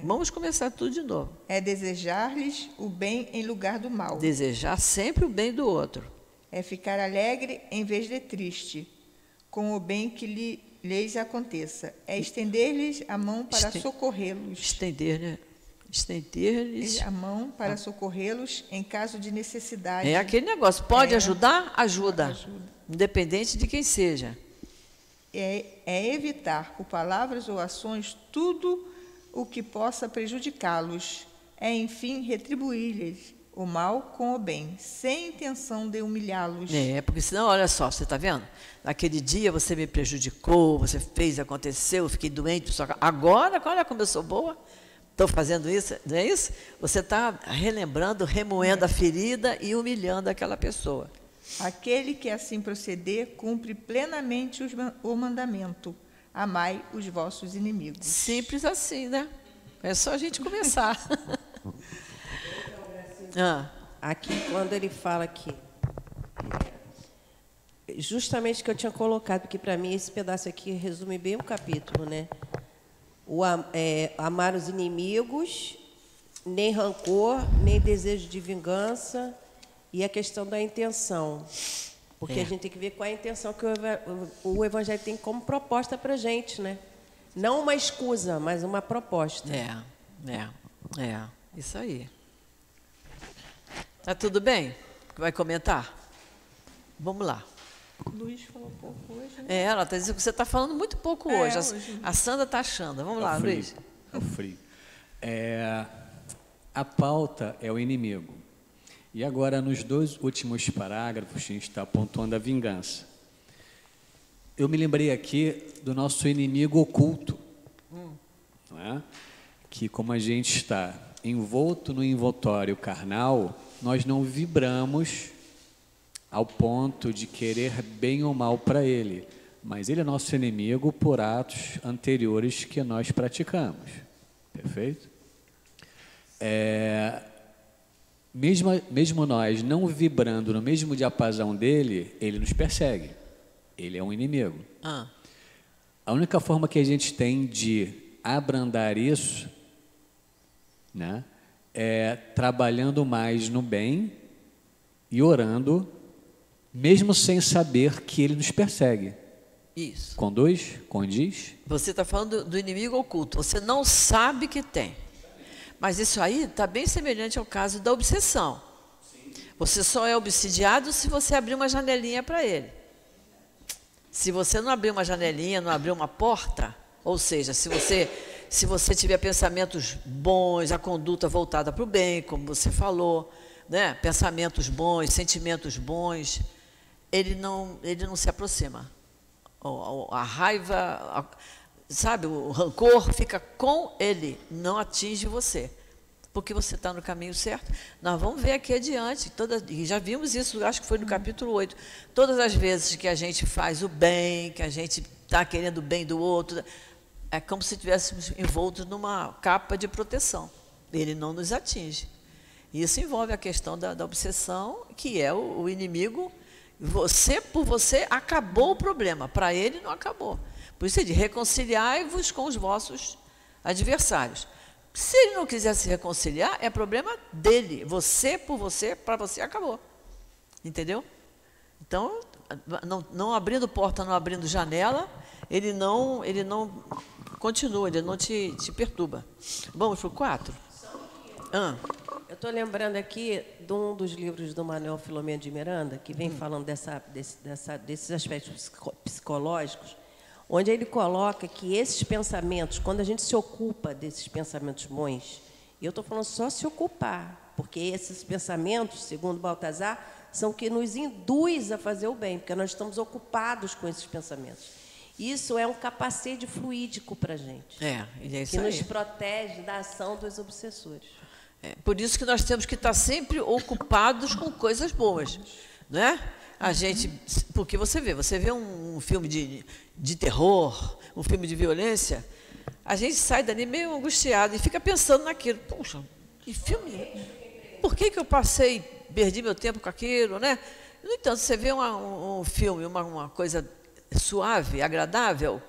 Vamos começar tudo de novo. É desejar-lhes o bem em lugar do mal. Desejar sempre o bem do outro. É ficar alegre em vez de triste, com o bem que lhes aconteça. É estender-lhes a mão para socorrê-los. Estender, né? Estender-lhes a mão para socorrê-los em caso de necessidade. É aquele negócio, pode ajudar? Ajuda. Independente de quem seja. É evitar, por palavras ou ações, tudo o que possa prejudicá-los. É, enfim, retribuir-lhes o mal com o bem, sem intenção de humilhá-los. Porque senão, olha só, você está vendo? Naquele dia você me prejudicou, você fez, aconteceu, eu fiquei doente, agora, olha como eu sou boa. Estou fazendo isso, não é isso? Você está relembrando, remoendo a ferida e humilhando aquela pessoa. Aquele que assim proceder cumpre plenamente o mandamento. Amai os vossos inimigos. Simples assim, né? É só a gente começar. Aqui, quando ele fala aqui, justamente o que eu tinha colocado, porque para mim esse pedaço aqui resume bem o capítulo, né? Amar os inimigos, nem rancor, nem desejo de vingança, e a questão da intenção. Porque a gente tem que ver qual é a intenção que o Evangelho tem como proposta para a gente, né? Não uma escusa, mas uma proposta. Isso aí. Tá tudo bem? Vai comentar? Vamos lá. Luiz falou pouco hoje. Ela está dizendo que você está falando muito pouco hoje. A Sandra está achando. Vamos lá, Luiz. É o frio. A pauta é o inimigo. E agora, nos 2 últimos parágrafos, a gente está pontuando a vingança. Eu me lembrei aqui do nosso inimigo oculto, não é? Que como a gente está envolto no envoltório carnal, nós não vibramos ao ponto de querer bem ou mal para ele, mas ele é nosso inimigo por atos anteriores que nós praticamos, perfeito? Mesmo nós não vibrando no mesmo diapasão dele, ele nos persegue, ele é um inimigo. A única forma que a gente tem de abrandar isso, né, é trabalhando mais no bem e orando, mesmo sem saber que ele nos persegue. Isso. Condiz? Você está falando do inimigo oculto. Você não sabe que tem. Mas isso aí está bem semelhante ao caso da obsessão. Você só é obsidiado se você abrir uma janelinha para ele. Se você não abrir uma janelinha, não abrir uma porta, ou seja, se você tiver pensamentos bons, a conduta voltada para o bem, como você falou, né? Pensamentos bons, sentimentos bons, ele não se aproxima. A raiva, sabe, o rancor fica com ele, não atinge você, porque você está no caminho certo. Nós vamos ver aqui adiante, e já vimos isso, acho que foi no capítulo 8, todas as vezes que a gente faz o bem, que a gente está querendo o bem do outro, é como se estivéssemos envoltos numa capa de proteção, ele não nos atinge. Isso envolve a questão da obsessão, que é o inimigo. Por você acabou o problema, para ele não acabou. Por isso ele diz, reconciliai-vos com os vossos adversários. Se ele não quiser se reconciliar, é problema dele. Para você acabou. Entendeu? Então, não abrindo porta, não abrindo janela, ele não continua, ele não te perturba. Vamos para o 4? Eu estou lembrando aqui de um dos livros do Manuel Filomeno de Miranda, que vem falando desses aspectos psicológicos, onde ele coloca que esses pensamentos, quando a gente se ocupa desses pensamentos bons, e eu estou falando só se ocupar, porque esses pensamentos, segundo Baltazar, são que nos induz a fazer o bem, porque nós estamos ocupados com esses pensamentos. Isso é um capacete fluídico para a gente, que nos protege da ação dos obsessores. Por isso que nós temos que estar sempre ocupados com coisas boas, não é? A gente, porque você vê um filme de terror, um filme de violência, a gente sai dali meio angustiado e fica pensando naquilo. Puxa, que filme! Por que eu perdi meu tempo com aquilo, né? No entanto, você vê um filme, uma coisa suave, agradável,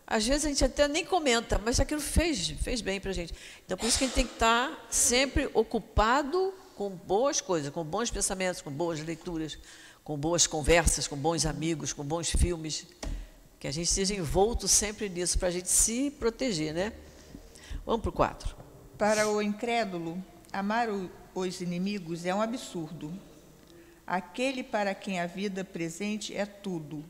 às vezes a gente até nem comenta, mas aquilo fez bem para a gente. Então, por isso que a gente tem que estar sempre ocupado com boas coisas, com bons pensamentos, com boas leituras, com boas conversas, com bons amigos, com bons filmes, que a gente esteja envolto sempre nisso, para a gente se proteger, né? Vamos para o 4. Para o incrédulo, amar os inimigos é um absurdo. Aquele para quem a vida presente é tudo,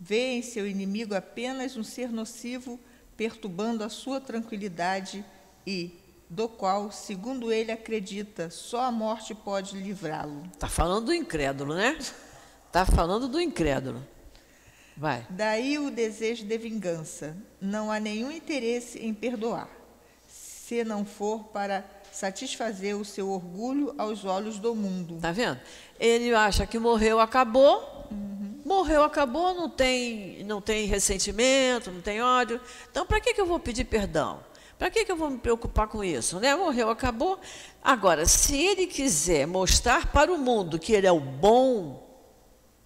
vê em seu inimigo apenas um ser nocivo, perturbando a sua tranquilidade e do qual, segundo ele acredita, só a morte pode livrá-lo. Está falando do incrédulo, né? Está falando do incrédulo. Vai. Daí o desejo de vingança. Não há nenhum interesse em perdoar, se não for para satisfazer o seu orgulho aos olhos do mundo. Está vendo? Ele acha que morreu, acabou. Morreu, acabou, não tem ressentimento, não tem ódio. Então, para que eu vou pedir perdão? Para que eu vou me preocupar com isso? Né? Morreu, acabou. Agora, se ele quiser mostrar para o mundo que ele é o bom,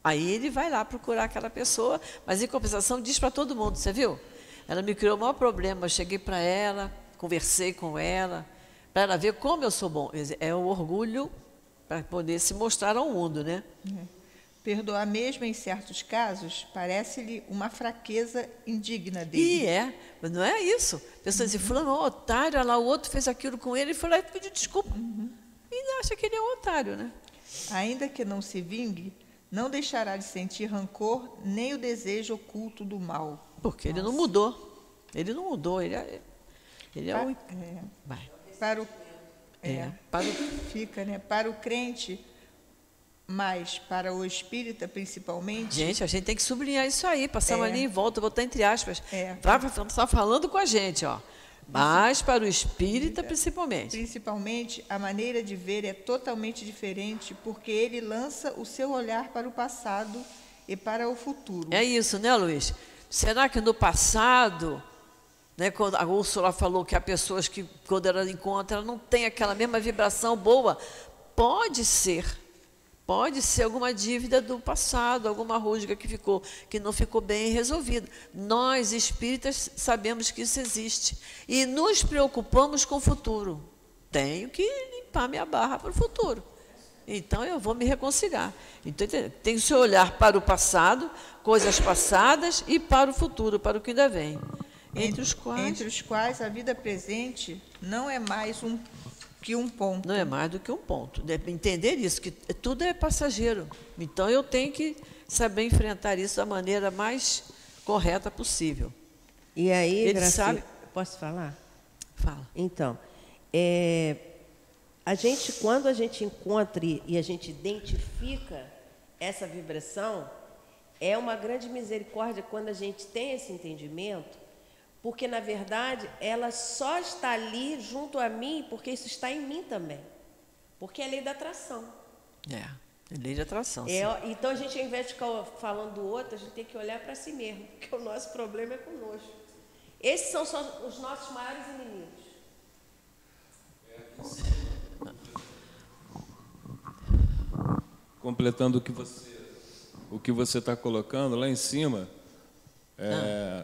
aí ele vai lá procurar aquela pessoa, mas em compensação diz para todo mundo, você viu? Ela me criou o maior problema, eu cheguei para ela, conversei com ela, para ela ver como eu sou bom. É o orgulho para poder se mostrar ao mundo, né? Perdoar mesmo em certos casos parece-lhe uma fraqueza indigna dele. Mas não é isso. A pessoa diz, fulano, otário, olha lá, o outro fez aquilo com ele, e foi lá e pediu desculpa. E acha que ele é um otário, né? Ainda que não se vingue, não deixará de sentir rancor nem o desejo oculto do mal. Porque ele não mudou. Ele não mudou, ele é o... Vai. Fica, né? Para o crente, Mas para o espírita, principalmente... Gente, a gente tem que sublinhar isso aí, passar uma linha em volta, botar entre aspas. Está falando com a gente, ó. Mas para o espírita, principalmente. Principalmente, a maneira de ver é totalmente diferente, porque ele lança o seu olhar para o passado e para o futuro. É isso, né, Luiz? Será que no passado, né, quando a Úrsula falou que há pessoas que, quando ela encontra, ela não tem aquela mesma vibração boa? Pode ser alguma dívida do passado, alguma rusga que não ficou bem resolvida. Nós, espíritas, sabemos que isso existe e nos preocupamos com o futuro. Tenho que limpar minha barra para o futuro. Então, eu vou me reconciliar. Então, tem que se olhar para o passado, coisas passadas, e para o futuro, para o que ainda vem. Entre os quais a vida presente não é mais que um ponto. Não é mais do que um ponto. Entender isso, que tudo é passageiro. Então, eu tenho que saber enfrentar isso da maneira mais correta possível. E aí, ele sabe... Posso falar? Fala. Então, quando a gente encontra e a gente identifica essa vibração, é uma grande misericórdia quando a gente tem esse entendimento, porque, na verdade, ela só está ali junto a mim porque isso está em mim também. Porque é a lei da atração. É lei da atração. Então, a gente, ao invés de ficar falando do outro, a gente tem que olhar para si mesmo, porque o nosso problema é conosco. Esses são só os nossos maiores inimigos. Completando o que você está colocando lá em cima,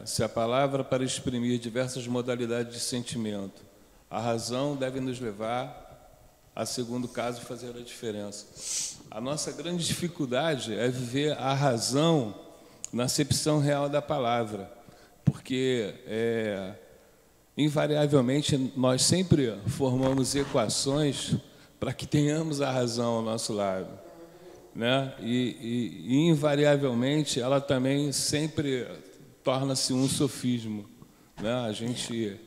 se a palavra para exprimir diversas modalidades de sentimento, a razão deve nos levar a, segundo caso, fazer a diferença. A nossa grande dificuldade é viver a razão na acepção real da palavra, porque invariavelmente nós sempre formamos equações para que tenhamos a razão ao nosso lado, né? E invariavelmente ela também sempre torna-se um sofismo, né? A gente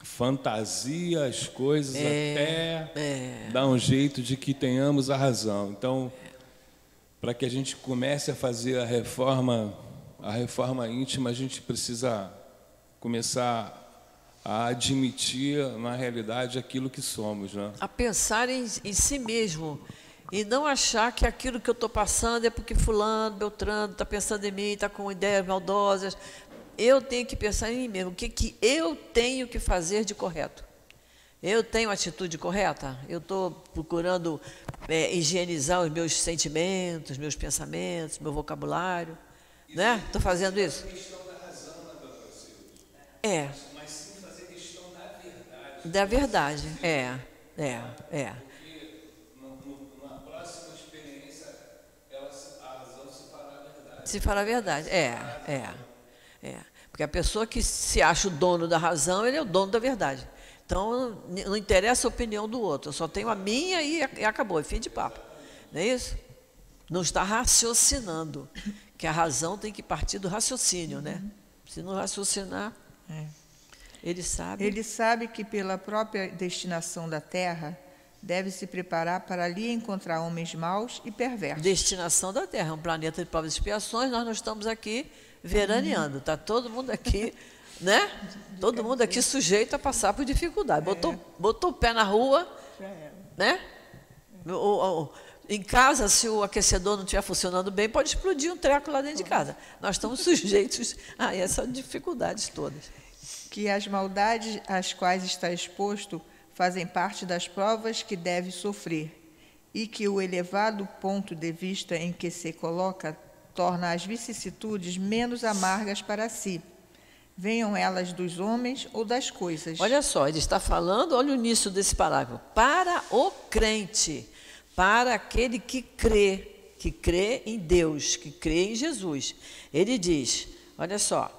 fantasia as coisas até dar um jeito de que tenhamos a razão. Então, para que a gente comece a fazer a reforma íntima, a gente precisa começar a admitir, na realidade, aquilo que somos, né? A pensar em si mesmo e não achar que aquilo que eu estou passando é porque fulano, Beltrano está pensando em mim, está com ideias maldosas. Eu tenho que pensar em mim mesmo. O que eu tenho que fazer de correto? Eu tenho atitude correta? Eu estou procurando higienizar os meus sentimentos, meus pensamentos, meu vocabulário, né? Estou fazendo isso? Mas sim fazer questão da verdade. Na próxima experiência, a razão se fará a verdade. Se fará a verdade. Porque a pessoa que se acha o dono da razão, ele é o dono da verdade. Então, não interessa a opinião do outro. Eu só tenho a minha e acabou, é fim de papo. Não é isso? Não está raciocinando. Que a razão tem que partir do raciocínio, né? Se não raciocinar, ele sabe. Ele sabe que pela própria destinação da Terra, deve se preparar para ali encontrar homens maus e perversos. Destinação da Terra, um planeta de provas e expiações, nós não estamos aqui veraneando. Está todo mundo aqui, né? Todo mundo aqui sujeito a passar por dificuldade. Botou o pé na rua, né? Em casa, se o aquecedor não estiver funcionando bem, pode explodir um treco lá dentro de casa. Nós estamos sujeitos a essas dificuldades todas. Que as maldades às quais está exposto fazem parte das provas que deve sofrer, e que o elevado ponto de vista em que se coloca torna as vicissitudes menos amargas para si, venham elas dos homens ou das coisas. Olha só, ele está falando, olha o início desse parágrafo, para o crente, para aquele que crê em Deus, que crê em Jesus. Ele diz, olha só,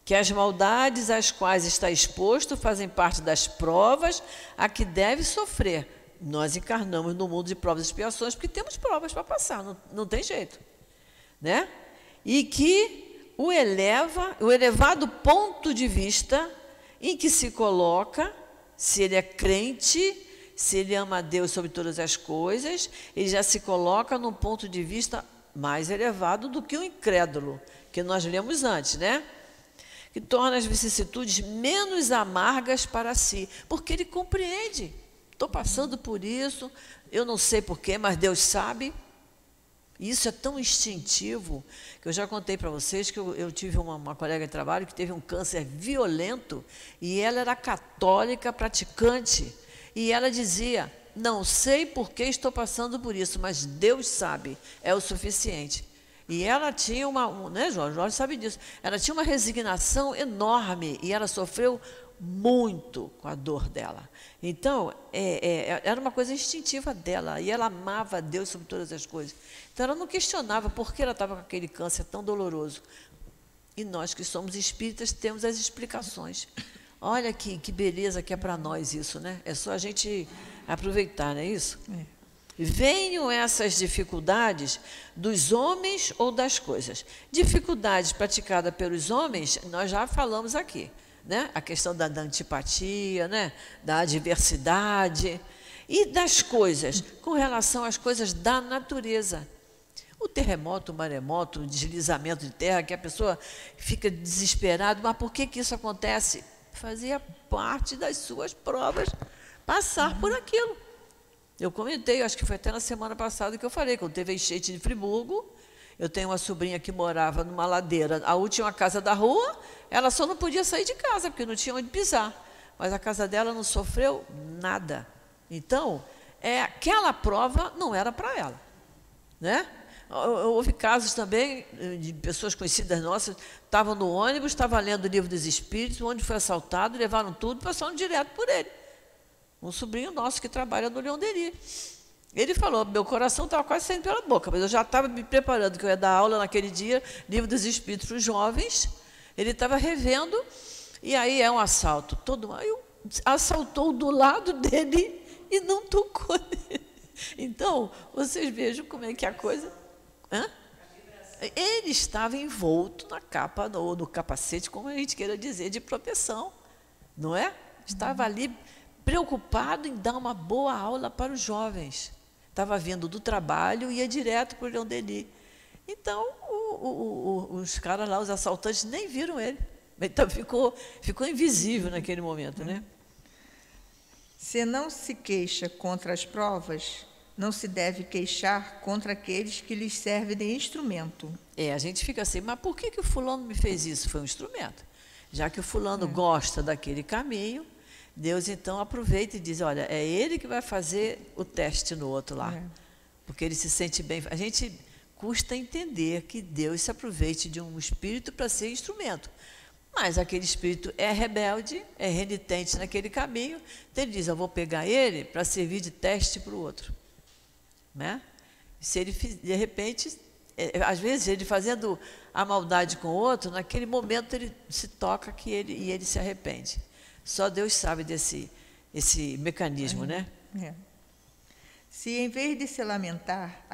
que as maldades às quais está exposto fazem parte das provas a que deve sofrer. Nós encarnamos no mundo de provas e expiações porque temos provas para passar, não tem jeito, né? E que o elevado ponto de vista em que se coloca, se ele é crente, se ele ama a Deus sobre todas as coisas, ele já se coloca num ponto de vista mais elevado do que o incrédulo, que nós lemos antes, né? Que torna as vicissitudes menos amargas para si, porque ele compreende. Estou passando por isso, eu não sei porquê, mas Deus sabe. Isso é tão instintivo, que eu já contei para vocês que eu tive uma colega de trabalho que teve um câncer violento, e ela era católica, praticante, e ela dizia, não sei por que estou passando por isso, mas Deus sabe, é o suficiente. E ela tinha né, Jorge sabe disso, ela tinha uma resignação enorme, e ela sofreu muito com a dor dela. Então, era uma coisa instintiva dela, e ela amava a Deus sobre todas as coisas. Então, ela não questionava por que ela estava com aquele câncer tão doloroso. E nós que somos espíritas temos as explicações. Olha que beleza que é para nós isso, né? É só a gente aproveitar, não é isso? Venham essas dificuldades dos homens ou das coisas. Dificuldades praticadas pelos homens, nós já falamos aqui. Né? A questão da antipatia, né? Da adversidade, e das coisas, com relação às coisas da natureza. O terremoto, o maremoto, o deslizamento de terra, que a pessoa fica desesperada, mas por que isso acontece? Fazia parte das suas provas passar por aquilo. Eu comentei, acho que foi até na semana passada que eu falei, quando teve a enchente de Friburgo. Eu tenho uma sobrinha que morava numa ladeira, a última casa da rua, ela só não podia sair de casa, porque não tinha onde pisar. Mas a casa dela não sofreu nada. Então, aquela prova não era para ela. Né? Houve casos também de pessoas conhecidas nossas, estavam no ônibus, estavam lendo o Livro dos Espíritos, o ônibus foi assaltado, levaram tudo e passaram direto por ele. Um sobrinho nosso que trabalha no Leão Denis. Ele falou, meu coração estava quase saindo pela boca, mas eu já estava me preparando, que eu ia dar aula naquele dia, Livro dos Espíritos para os jovens. Ele estava revendo, e aí é um assalto. Aí assaltou do lado dele e não tocou nele. Então, vocês vejam como é que a coisa... Hã? Ele estava envolto na capa, ou no capacete, como a gente queira dizer, de proteção. Não é? Estava ali preocupado em dar uma boa aula para os jovens. Estava vindo do trabalho e ia direto para o Leão Denis. Então, os caras lá, os assaltantes, nem viram ele. Então, ficou invisível naquele momento, né? Se não se queixa contra as provas, não se deve queixar contra aqueles que lhes servem de instrumento. A gente fica assim, mas por que o fulano me fez isso? Foi um instrumento. Já que o fulano gosta daquele caminho, Deus, então, aproveita e diz, olha, é ele que vai fazer o teste no outro lá. Porque ele se sente bem. A gente custa entender que Deus se aproveite de um espírito para ser instrumento. Mas aquele espírito é rebelde, é renitente naquele caminho, então ele diz, eu vou pegar ele para servir de teste para o outro. Né? Se ele, de repente, às vezes, ele fazendo a maldade com o outro, naquele momento ele se toca e ele se arrepende. Só Deus sabe esse mecanismo, né? Se, em vez de se lamentar,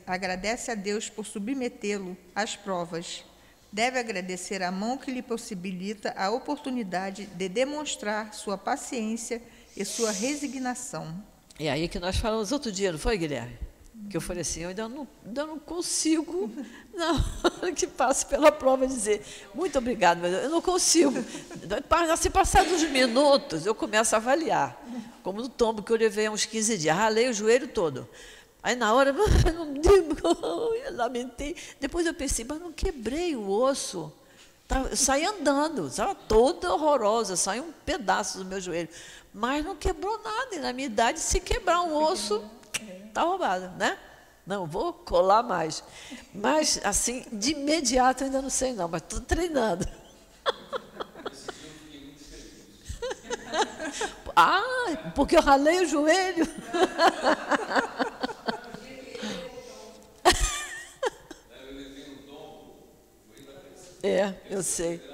agradece a Deus por submetê-lo às provas, deve agradecer a mão que lhe possibilita a oportunidade de demonstrar sua paciência e sua resignação. É aí que nós falamos outro dia, não foi, Guilherme? Que eu falei assim, eu ainda não consigo, na hora que passo pela prova, dizer muito obrigado, mas eu não consigo. Se passar dos minutos, eu começo a avaliar. Como no tombo que eu levei há uns 15 dias, ralei o joelho todo. Aí na hora, eu lamentei. Depois eu pensei, mas não quebrei o osso. Eu saí andando, estava toda horrorosa, saiu um pedaço do meu joelho. Mas não quebrou nada, e na minha idade, se quebrar um osso... Está roubado, né? Não, vou colar mais. Mas, assim, de imediato, ainda não sei não, mas estou treinando. Porque eu ralei o joelho. Eu sei.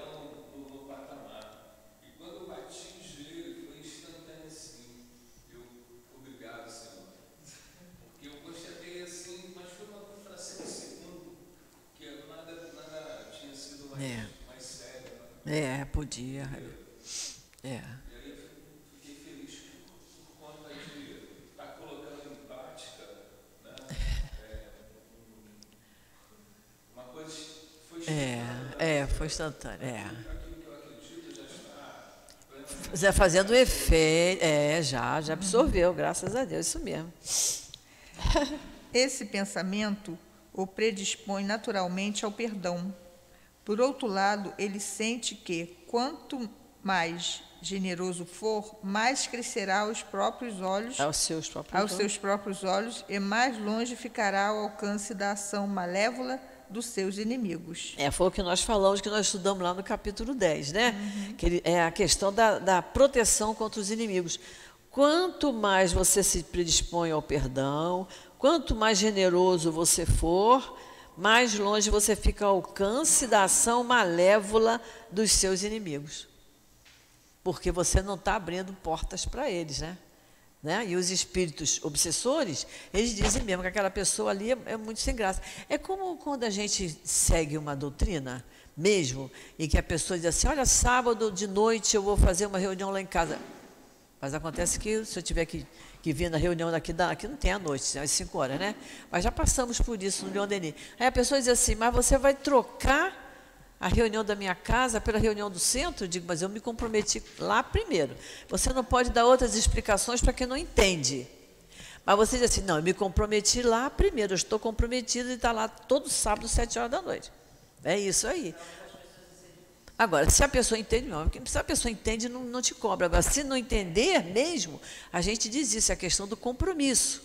Podia. E aí eu fiquei feliz por conta foi instantâneo, Já fazendo efeito, já absorveu, graças a Deus, isso mesmo. Esse pensamento o predispõe naturalmente ao perdão. Por outro lado, ele sente que, quanto mais generoso for, mais crescerá aos próprios olhos, aos seus próprios olhos, e mais longe ficará ao alcance da ação malévola dos seus inimigos. Foi o que nós falamos, que nós estudamos lá no capítulo 10, né? Que é a questão da proteção contra os inimigos. Quanto mais você se predispõe ao perdão, quanto mais generoso você for, mais longe você fica ao alcance da ação malévola dos seus inimigos. Porque você não está abrindo portas para eles, né? E os espíritos obsessores, eles dizem mesmo que aquela pessoa ali é muito sem graça. É como quando a gente segue uma doutrina mesmo, e que a pessoa diz assim, olha, sábado de noite eu vou fazer uma reunião lá em casa. Mas acontece que se eu tiver que vir na reunião aqui não tem à noite, às 5 horas, né? Mas já passamos por isso no Leon Denis. Aí a pessoa diz assim, mas você vai trocar a reunião da minha casa pela reunião do centro? Eu digo, mas eu me comprometi lá primeiro. Você não pode dar outras explicações para quem não entende. Mas você diz assim, não, eu me comprometi lá primeiro, eu estou comprometido e está lá todo sábado, 7 horas da noite. É isso aí. Agora, se a pessoa entende, não, se a pessoa entende, não te cobra. Agora, se não entender mesmo, a gente diz isso, é a questão do compromisso.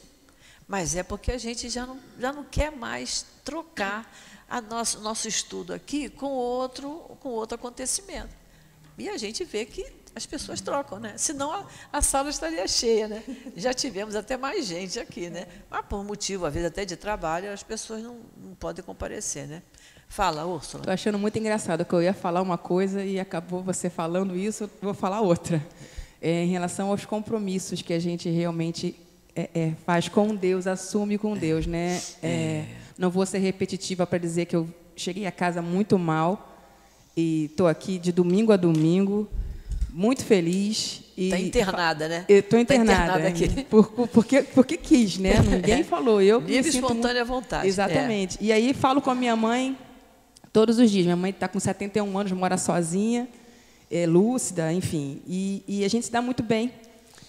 Mas é porque a gente já não quer mais trocar nosso estudo aqui com outro acontecimento. E a gente vê que as pessoas trocam, né? Senão a sala estaria cheia, né? Já tivemos até mais gente aqui, né? Mas por motivo, às vezes até de trabalho, as pessoas não podem comparecer, né? Fala, Úrsula. Estou achando muito engraçado que eu ia falar uma coisa e acabou você falando isso, eu vou falar outra. Em relação aos compromissos que a gente realmente faz com Deus, assume com Deus, né? Não vou ser repetitiva para dizer que eu cheguei a casa muito mal e estou aqui de domingo a domingo, muito feliz. Está internada, né? Eu estou internada. Tá internada aqui. Porque quis, né? Ninguém falou. Eu livre, espontânea vontade. Exatamente. E aí falo com a minha mãe todos os dias. Minha mãe está com 71 anos, mora sozinha, lúcida, enfim. E a gente se dá muito bem.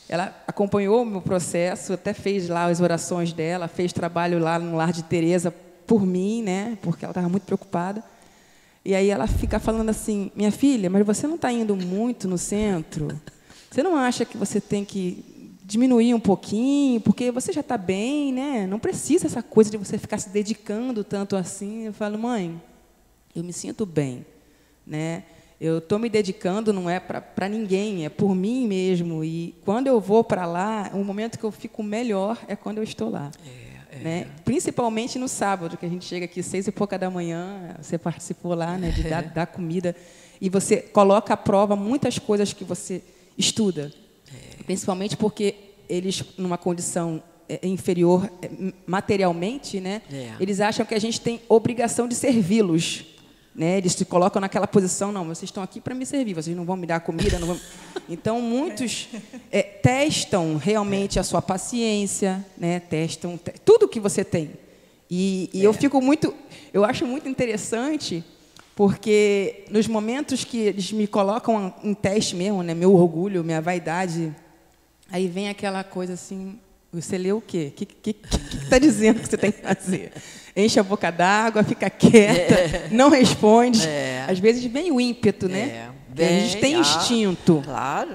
Ela acompanhou o meu processo, até fez lá as orações dela, fez trabalho lá no lar de Teresa por mim, né? Porque ela estava muito preocupada. E aí ela fica falando assim, minha filha, mas você não está indo muito no centro? Você não acha que você tem que diminuir um pouquinho, porque você já está bem, né? Não precisa essa coisa de você ficar se dedicando tanto assim. Eu falo, mãe, eu me sinto bem, né? Eu estou me dedicando, não é para ninguém, é por mim mesmo. E quando eu vou para lá, o momento que eu fico melhor é quando eu estou lá. Né? Principalmente no sábado, que a gente chega aqui 6 e pouca da manhã, você participou lá, né, de dar comida, e você coloca à prova muitas coisas que você estuda. Principalmente porque eles, numa condição inferior materialmente, né, eles acham que a gente tem obrigação de servi-los. Né? Eles se colocam naquela posição, não, vocês estão aqui para me servir, vocês não vão me dar comida, não vão... Então, muitos testam realmente a sua paciência, né? Testam tudo que você tem. E eu acho muito interessante, porque nos momentos que eles me colocam em teste mesmo, né? Meu orgulho, minha vaidade, aí vem aquela coisa assim, você lê o quê? O que está dizendo que você tem que fazer? Enche a boca d'água, fica quieta, não responde. Às vezes vem o ímpeto, né? A gente tem instinto. Claro,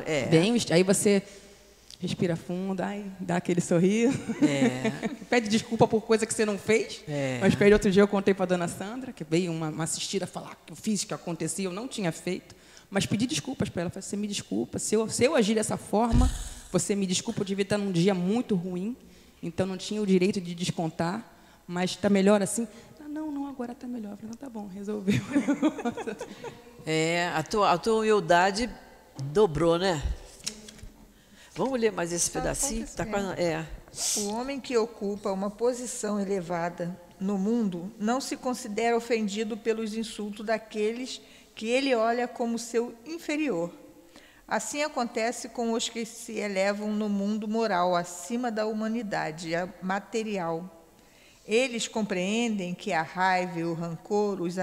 Aí você respira fundo, dá aquele sorriso. Pede desculpa por coisa que você não fez. Mas outro dia eu contei para a dona Sandra, que veio uma assistida falar que eu fiz, que acontecia, eu não tinha feito. Mas pedi desculpas para ela. Falei, você me desculpa, se eu agir dessa forma, você me desculpa, eu devia estar num dia muito ruim, então não tinha o direito de descontar. Mas está melhor assim? Não, agora está melhor. Falei, não, tá bom, resolveu. A tua humildade dobrou, né? Vamos ler mais esse pedacinho? Tá quase, O homem que ocupa uma posição elevada no mundo não se considera ofendido pelos insultos daqueles que ele olha como seu inferior. Assim acontece com os que se elevam no mundo moral, acima da humanidade material. Eles compreendem que a raiva e o rancor os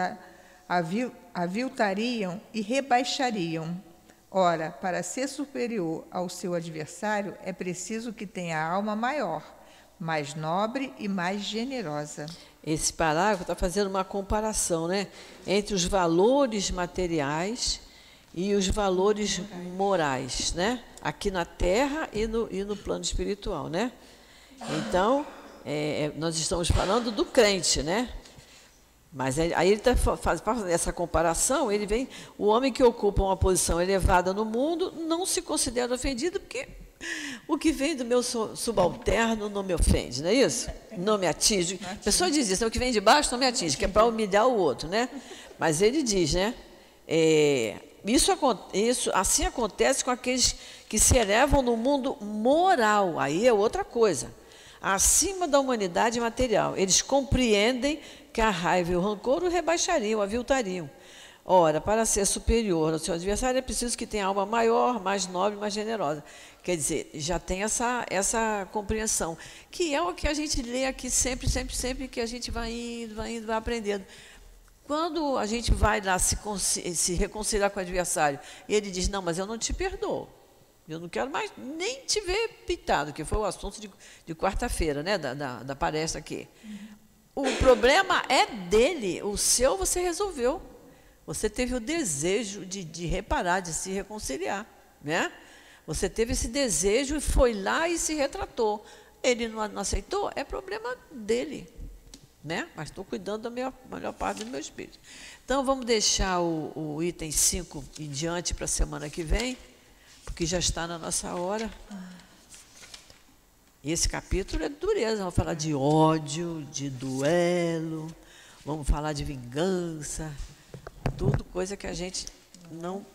aviltariam e rebaixariam. Ora, para ser superior ao seu adversário, é preciso que tenha a alma maior, mais nobre e mais generosa. Esse parágrafo está fazendo uma comparação, né, entre os valores materiais e os valores morais, né, aqui na Terra e no plano espiritual, né? Então, nós estamos falando do crente, né? Mas aí ele está fazendo essa comparação, ele vem, o homem que ocupa uma posição elevada no mundo não se considera ofendido, porque o que vem do meu subalterno não me ofende, não é isso? Não me atinge. A pessoa diz isso, o que vem de baixo não me atinge, que é para humilhar o outro, né? Mas ele diz, né? Isso assim acontece com aqueles que se elevam no mundo moral, aí é outra coisa. Acima da humanidade material. Eles compreendem que a raiva e o rancor o rebaixariam, o aviltariam. Ora, para ser superior ao seu adversário, é preciso que tenha alma maior, mais nobre, mais generosa. Quer dizer, já tem essa compreensão, que é o que a gente lê aqui sempre, que a gente vai indo, vai aprendendo. Quando a gente vai lá se reconciliar com o adversário, e ele diz, não, mas eu não te perdoo. Eu não quero mais nem te ver pintado, que foi o assunto de quarta-feira, né, da palestra aqui. O problema é dele, o seu você resolveu. Você teve o desejo de reparar, de se reconciliar, né? Você teve esse desejo e foi lá e se retratou. Ele não aceitou, é problema dele, né? Mas estou cuidando da melhor parte do meu espírito. Então, vamos deixar o item 5 em diante para a semana que vem, porque já está na nossa hora. E esse capítulo é dureza, vamos falar de ódio, de duelo, vamos falar de vingança, tudo coisa que a gente não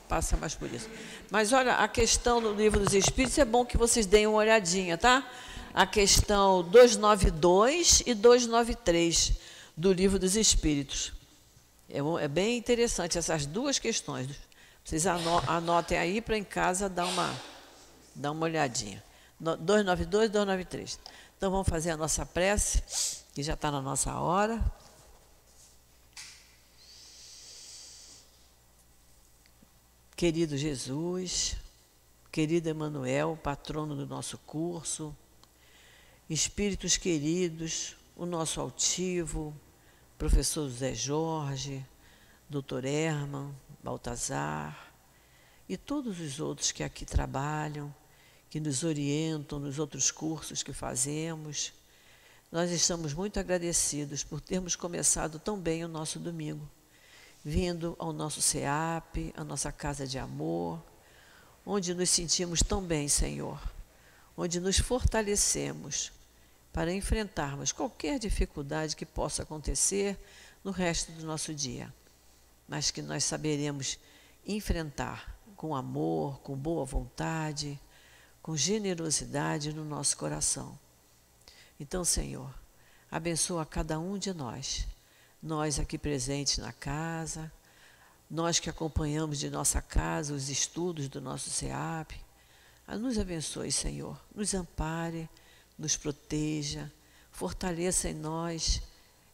passa mais por isso. Mas olha, a questão do Livro dos Espíritos, é bom que vocês deem uma olhadinha, tá? A questão 292 e 293 do Livro dos Espíritos. É bem interessante essas duas questões. Vocês anotem aí para em casa dar uma olhadinha. 292 e 293. Então, vamos fazer a nossa prece, que já está na nossa hora. Querido Jesus, querido Emanuel, patrono do nosso curso, espíritos queridos, o nosso altivo, professor José Jorge, doutor Herman, Baltazar, e todos os outros que aqui trabalham, que nos orientam nos outros cursos que fazemos. Nós estamos muito agradecidos por termos começado tão bem o nosso domingo, vindo ao nosso SEAP, a nossa casa de amor, onde nos sentimos tão bem, Senhor, onde nos fortalecemos para enfrentarmos qualquer dificuldade que possa acontecer no resto do nosso dia, mas que nós saberemos enfrentar com amor, com boa vontade, com generosidade no nosso coração. Então, Senhor, abençoa cada um de nós aqui presentes na casa, nós que acompanhamos de nossa casa os estudos do nosso SEAP. Nos abençoe, Senhor, nos ampare, nos proteja, fortaleça em nós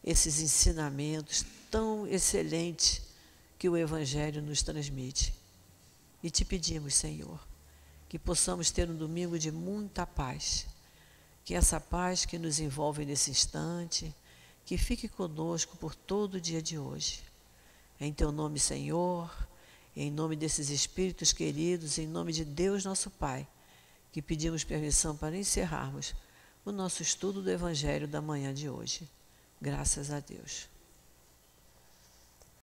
esses ensinamentos tão excelentes que o Evangelho nos transmite. E te pedimos, Senhor, que possamos ter um domingo de muita paz, que essa paz que nos envolve nesse instante, que fique conosco por todo o dia de hoje. Em teu nome, Senhor, em nome desses espíritos queridos, em nome de Deus nosso Pai, que pedimos permissão para encerrarmos o nosso estudo do Evangelho da manhã de hoje. Graças a Deus.